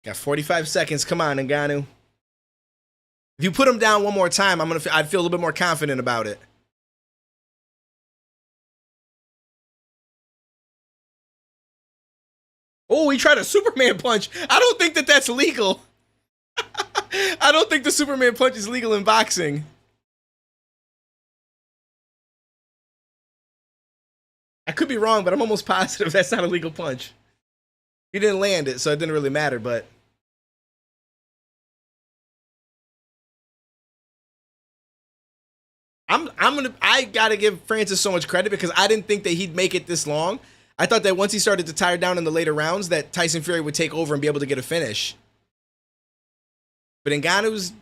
Got 45 seconds. Come on, Ngannou. If you put him down one more time, I'd feel a little bit more confident about it. Oh, he tried a Superman punch. I don't think that that's legal. I don't think the Superman punch is legal in boxing. I could be wrong, but I'm almost positive that's not a legal punch. He didn't land it, so it didn't really matter, but I gotta give Francis so much credit because I didn't think that he'd make it this long. I thought that once he started to tire down in the later rounds, that Tyson Fury would take over and be able to get a finish. But Ngannou's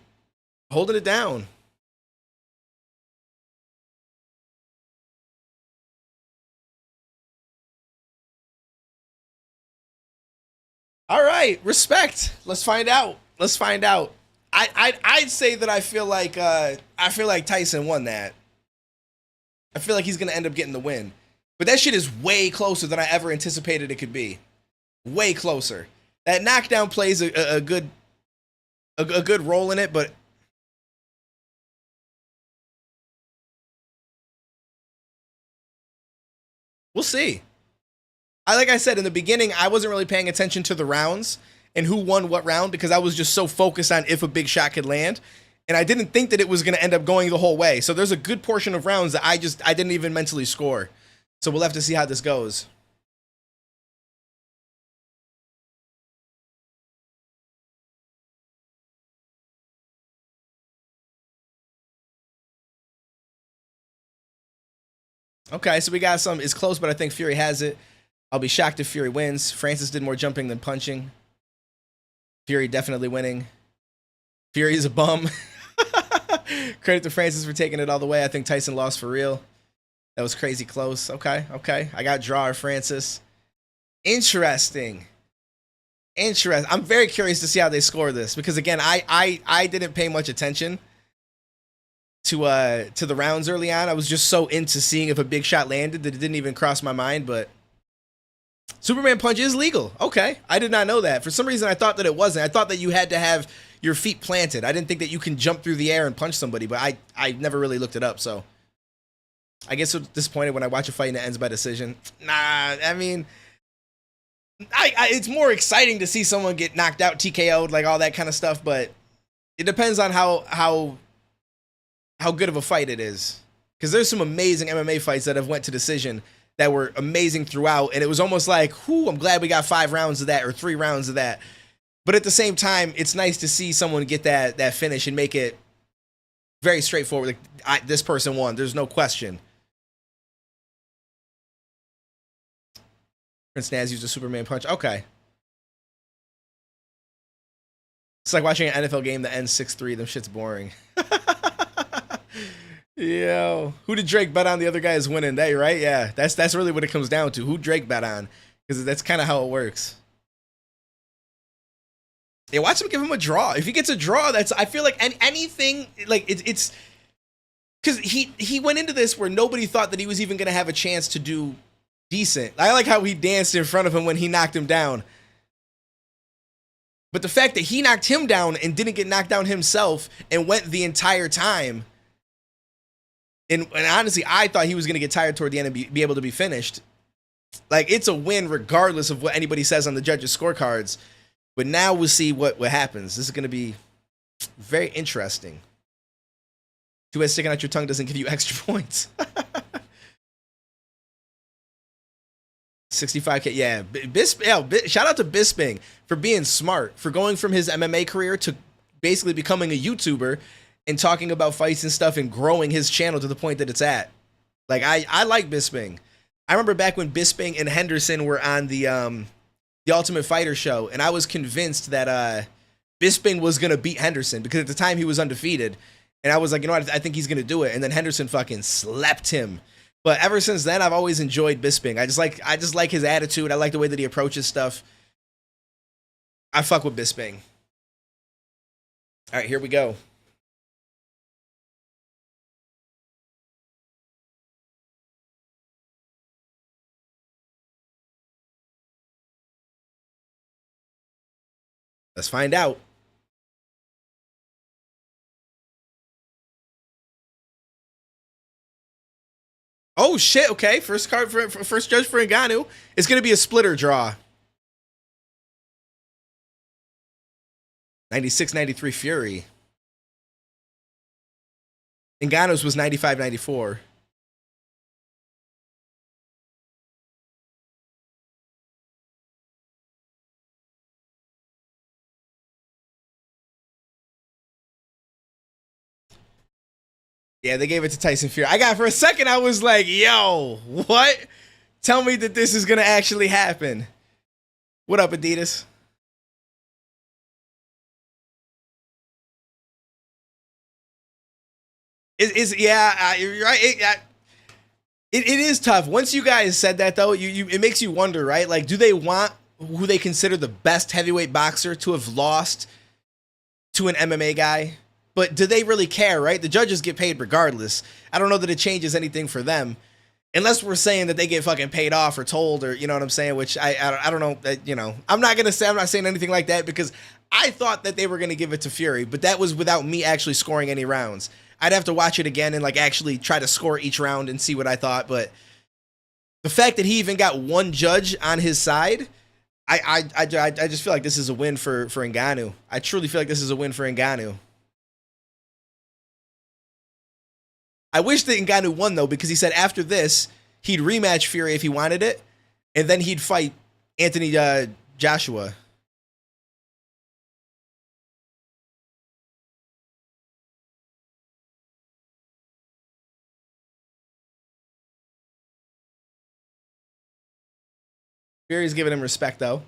holding it down. All right, respect. Let's find out. Let's find out. I'd say that I feel like Tyson won that. I feel like he's gonna end up getting the win. But that shit is way closer than I ever anticipated it could be. Way closer. That knockdown plays a good role in it, but we'll see. Like I said in the beginning, I wasn't really paying attention to the rounds and who won what round because I was just so focused on if a big shot could land. And I didn't think that it was going to end up going the whole way. So there's a good portion of rounds that I didn't even mentally score. So we'll have to see how this goes. Okay, so we got some. It's close, but I think Fury has it. I'll be shocked if Fury wins. Francis did more jumping than punching. Fury definitely winning. Fury is a bum. Credit to Francis for taking it all the way. I think Tyson lost for real. That was crazy close. Okay. I got draw or Francis. Interesting. I'm very curious to see how they score this because again, I didn't pay much attention to the rounds early on. I was just so into seeing if a big shot landed that it didn't even cross my mind, but Superman punch is legal. Okay. I did not know that. For some reason, I thought that it wasn't. I thought that you had to have your feet planted. I didn't think that you can jump through the air and punch somebody, but I never really looked it up, so I guess I'm disappointed when I watch a fight and it ends by decision. Nah, I mean, it's more exciting to see someone get knocked out, TKO'd, like all that kind of stuff, but it depends on how good of a fight it is. Because there's some amazing MMA fights that have went to decision that were amazing throughout, and it was almost like, whoo, I'm glad we got 5 rounds of that or 3 rounds of that. But at the same time, it's nice to see someone get that finish and make it very straightforward. Like, this person won. There's no question. Prince Naz used a Superman punch. Okay. It's like watching an NFL game that ends 6-3. Them shit's boring. Yo, who did Drake bet on? The other guy is winning. That right? Yeah, that's really what it comes down to. Who Drake bet on? Because that's kind of how it works. Yeah, watch him give him a draw. If he gets a draw, I feel like anything like it's because he went into this where nobody thought that he was even gonna have a chance to do decent. I like how he danced in front of him when he knocked him down. But the fact that he knocked him down and didn't get knocked down himself and went the entire time. And honestly, I thought he was going to get tired toward the end and be able to be finished. Like, it's a win regardless of what anybody says on the judges' scorecards. But now we'll see what happens. This is going to be very interesting. Tues sticking out your tongue doesn't give you extra points. 65K. Yeah, shout out to Bisping for being smart, for going from his MMA career to basically becoming a YouTuber and talking about fights and stuff and growing his channel to the point that it's at. Like, I like Bisping. I remember back when Bisping and Henderson were on the Ultimate Fighter show, and I was convinced that Bisping was gonna beat Henderson because at the time he was undefeated, and I was like, you know what, I think he's gonna do it, and then Henderson fucking slept him. But ever since then, I've always enjoyed Bisping. I just like his attitude. I like the way that he approaches stuff. I fuck with Bisping. All right, here we go. Let's find out. Oh shit! Okay, first card for first judge for Ngannou. It's gonna be a splitter draw. 96-93 Fury. Ngannou's was 95-94. Yeah, they gave it to Tyson Fury. For a second, I was like, yo, what? Tell me that this is gonna actually happen. What up, Adidas? Yeah, you're right. It is tough. Once you guys said that, though, it makes you wonder, right? Like, do they want who they consider the best heavyweight boxer to have lost to an MMA guy? But do they really care, right? The judges get paid regardless. I don't know that it changes anything for them. Unless we're saying that they get fucking paid off or told, or you know what I'm saying, which I don't know, you know. I'm not saying anything like that because I thought that they were gonna give it to Fury, but that was without me actually scoring any rounds. I'd have to watch it again and like actually try to score each round and see what I thought. But the fact that he even got one judge on his side, I just feel like this is a win for Ngannou. I truly feel like this is a win for Ngannou. I wish that Ngannou won, though, because he said after this, he'd rematch Fury if he wanted it, and then he'd fight Anthony Joshua. Fury's giving him respect, though.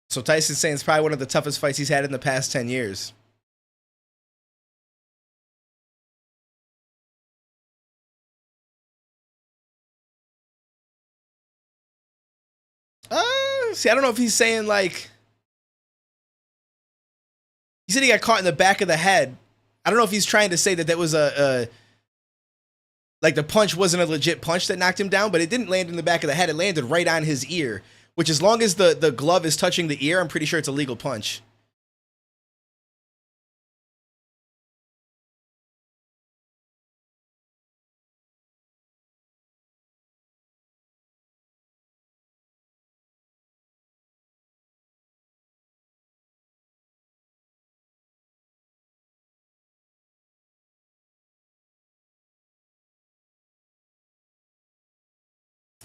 So Tyson's saying it's probably one of the toughest fights he's had in the past 10 years. See, I don't know if he's saying like... He said he got caught in the back of the head. I don't know if he's trying to say that that was like the punch wasn't a legit punch that knocked him down, but it didn't land in the back of the head. It landed right on his ear, which as long as the glove is touching the ear, I'm pretty sure it's a legal punch.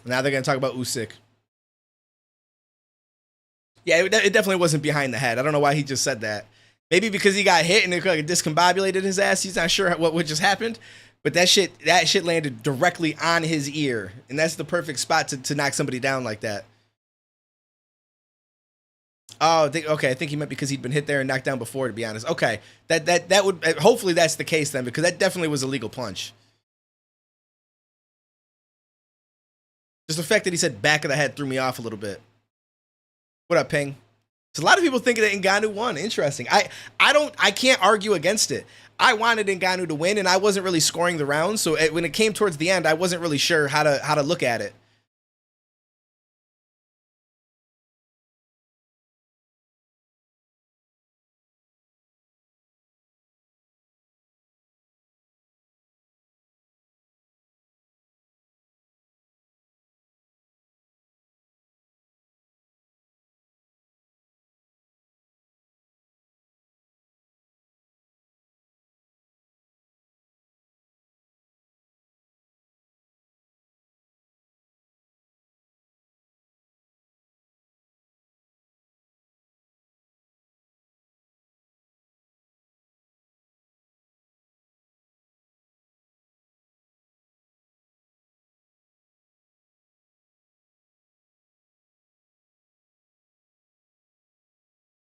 Now they're going to talk about Usyk. Yeah, it definitely wasn't behind the head. I don't know why he just said that. Maybe because he got hit and it like discombobulated his ass. He's not sure what just happened. But that shit landed directly on his ear. And that's the perfect spot to knock somebody down like that. Oh, okay. I think he meant because he'd been hit there and knocked down before, to be honest. Okay. That would, hopefully that's the case then, because that definitely was a legal punch. Just the fact that he said back of the head threw me off a little bit. What up, Ping? So a lot of people think that Ngannou won. Interesting. I can't argue against it. I wanted Ngannou to win, and I wasn't really scoring the rounds. So when it came towards the end, I wasn't really sure how to look at it.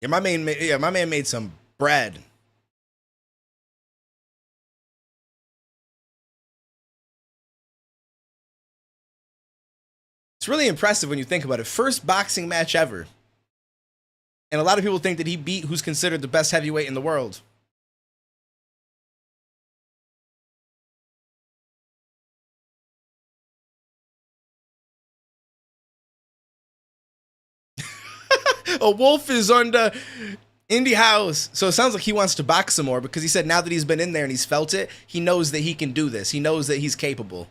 Yeah, my man made some bread. It's really impressive when you think about it. First boxing match ever. And a lot of people think that he beat who's considered the best heavyweight in the world. A wolf is on the indie house. So it sounds like he wants to box some more because he said now that he's been in there and he's felt it, he knows that he can do this. He knows that he's capable.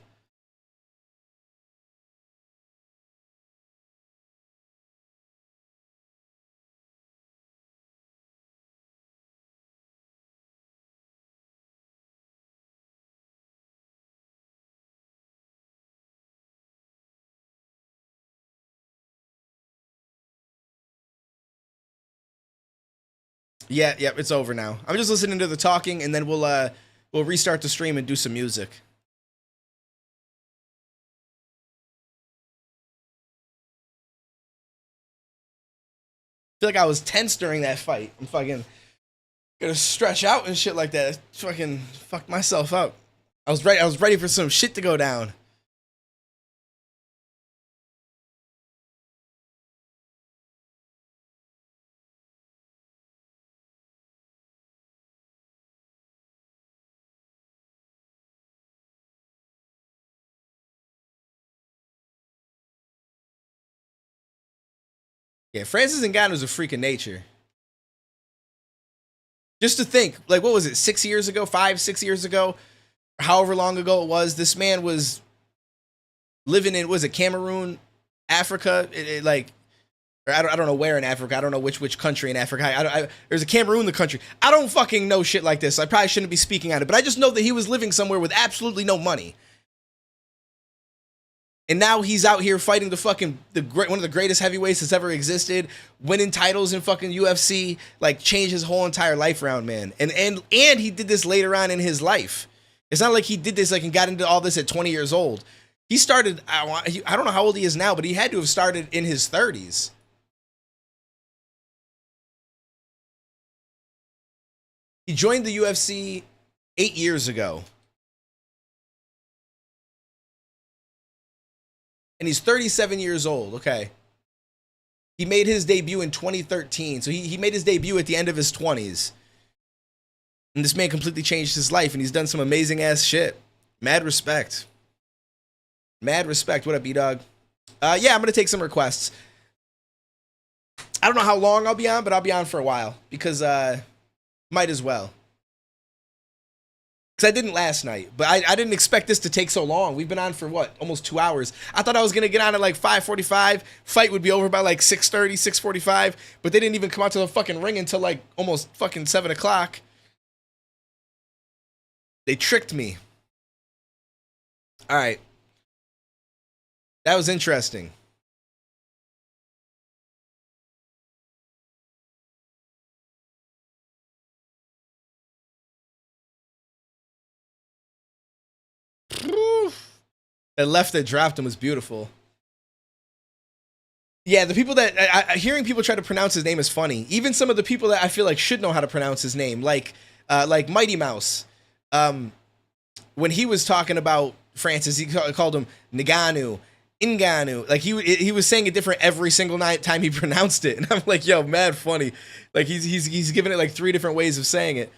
Yeah, it's over now. I'm just listening to the talking and then we'll restart the stream and do some music. I feel like I was tense during that fight. I'm fucking gonna stretch out and shit like that. Fucking fucked myself up. I was ready for some shit to go down. Yeah, Francis Ngannou's a freak of nature. Just to think, like, what was it, 6 years ago, 5, 6 years ago, however long ago it was, this man was living in, was it Cameroon, Africa? Like, I don't know where in Africa. I don't know which country in Africa. There's a Cameroon, the country. I don't fucking know shit like this. I probably shouldn't be speaking on it, but I just know that he was living somewhere with absolutely no money. And now he's out here fighting one of the greatest heavyweights that's ever existed, winning titles in fucking UFC, like changed his whole entire life around, man. And he did this later on in his life. It's not like he did this like and got into all this at 20 years old. He started, I don't know how old he is now, but he had to have started in his 30s. He joined the UFC 8 years ago. And he's 37 years old. Okay. He made his debut in 2013. So he made his debut at the end of his 20s. And this man completely changed his life, and he's done some amazing ass shit. Mad respect. Mad respect. What up, B-Dog? Yeah, I'm going to take some requests. I don't know how long I'll be on, but I'll be on for a while because might as well. Because I didn't last night, but I didn't expect this to take so long. We've been on for what, almost 2 hours. I thought I was gonna get on at like 5:45. Fight would be over by like 6:30, 6:45. But they didn't even come out to the fucking ring until like almost fucking 7 o'clock. They tricked me. All right, that was interesting. That left that dropped him was beautiful. Yeah, the people that hearing people try to pronounce his name is funny. Even some of the people that I feel like should know how to pronounce his name, like Mighty Mouse. When he was talking about Francis, he called him Ngannou. Like he was saying it different every single time he pronounced it, and I'm like, yo, mad funny. Like he's giving it like 3 different ways of saying it.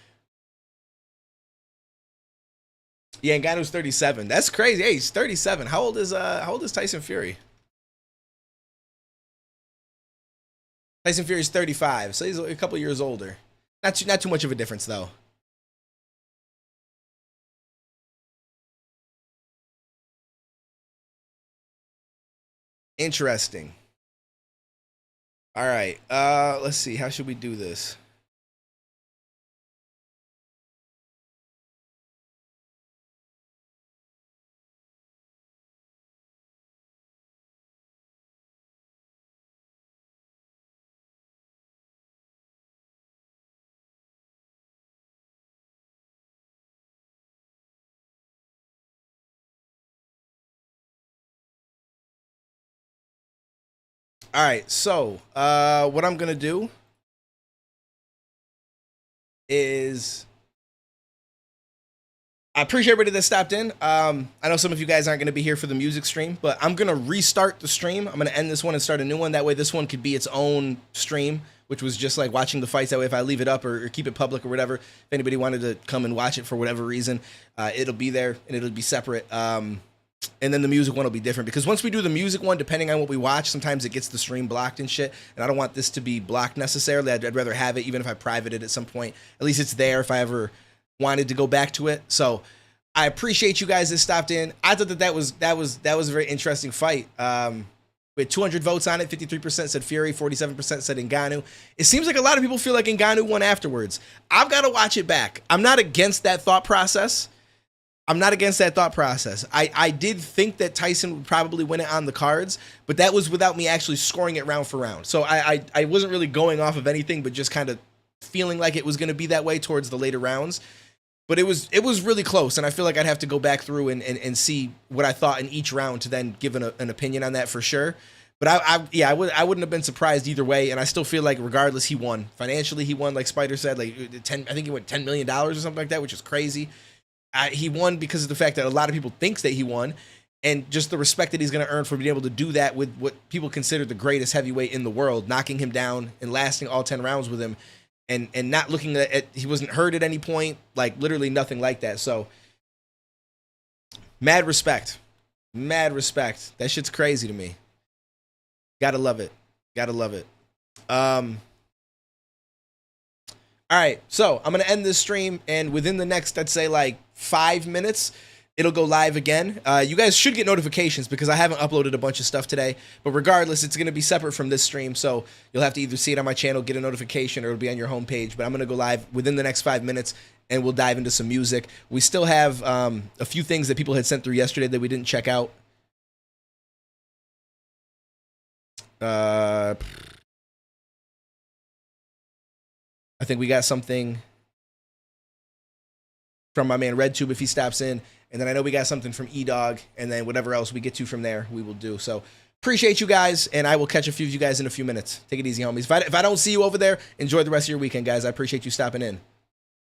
Yeah, Ngannou's 37. That's crazy. Hey, he's 37. How old is Tyson Fury? Tyson Fury's 35, so he's a couple years older. Not too much of a difference though. Interesting. All right. Let's see. How should we do this? All right. So, what I'm gonna do is I appreciate everybody that stopped in. I know some of you guys aren't going to be here for the music stream, but I'm going to restart the stream. I'm going to end this one and start a new one. That way this one could be its own stream, which was just like watching the fights. That way if I leave it up or keep it public or whatever, if anybody wanted to come and watch it for whatever reason, it'll be there and it'll be separate. And then the music one will be different, because once we do the music one, depending on what we watch, sometimes it gets the stream blocked and shit. And I don't want this to be blocked necessarily. I'd rather have it, even if I private it at some point. At least it's there if I ever wanted to go back to it. So I appreciate you guys that stopped in. I thought that was a very interesting fight. With 200 votes on it, 53% said Fury, 47% said Ngannou. It seems like a lot of people feel like Ngannou won afterwards. I've got to watch it back. I'm not against that thought process. I did think that Tyson would probably win it on the cards, but that was without me actually scoring it round for round. So I wasn't really going off of anything, but just kind of feeling like it was going to be that way towards the later rounds. But it was really close, and I feel like I'd have to go back through and see what I thought in each round to then give an opinion on that for sure. But I wouldn't have been surprised either way, and I still feel like regardless he won. Financially he won, like Spider said, like I think he went $10 million or something like that, which is crazy. He won because of the fact that a lot of people thinks that he won, and just the respect that he's going to earn for being able to do that with what people consider the greatest heavyweight in the world, knocking him down and lasting all 10 rounds with him. And not looking at he wasn't hurt at any point, like literally nothing like that. So mad respect. That shit's crazy to me. Gotta love it. All right, so I'm gonna end this stream, and within the next, I'd say like 5 minutes, it'll go live again. You guys should get notifications because I haven't uploaded a bunch of stuff today. But regardless, it's going to be separate from this stream. So you'll have to either see it on my channel, get a notification, or it'll be on your homepage. But I'm going to go live within the next 5 minutes, and we'll dive into some music. We still have a few things that people had sent through yesterday that we didn't check out. I think we got something from my man RedTube if he stops in. And then I know we got something from E-Dog, and then whatever else we get to from there, we will do. So appreciate you guys, and I will catch a few of you guys in a few minutes. Take it easy, homies. If I don't see you over there, enjoy the rest of your weekend, guys. I appreciate you stopping in.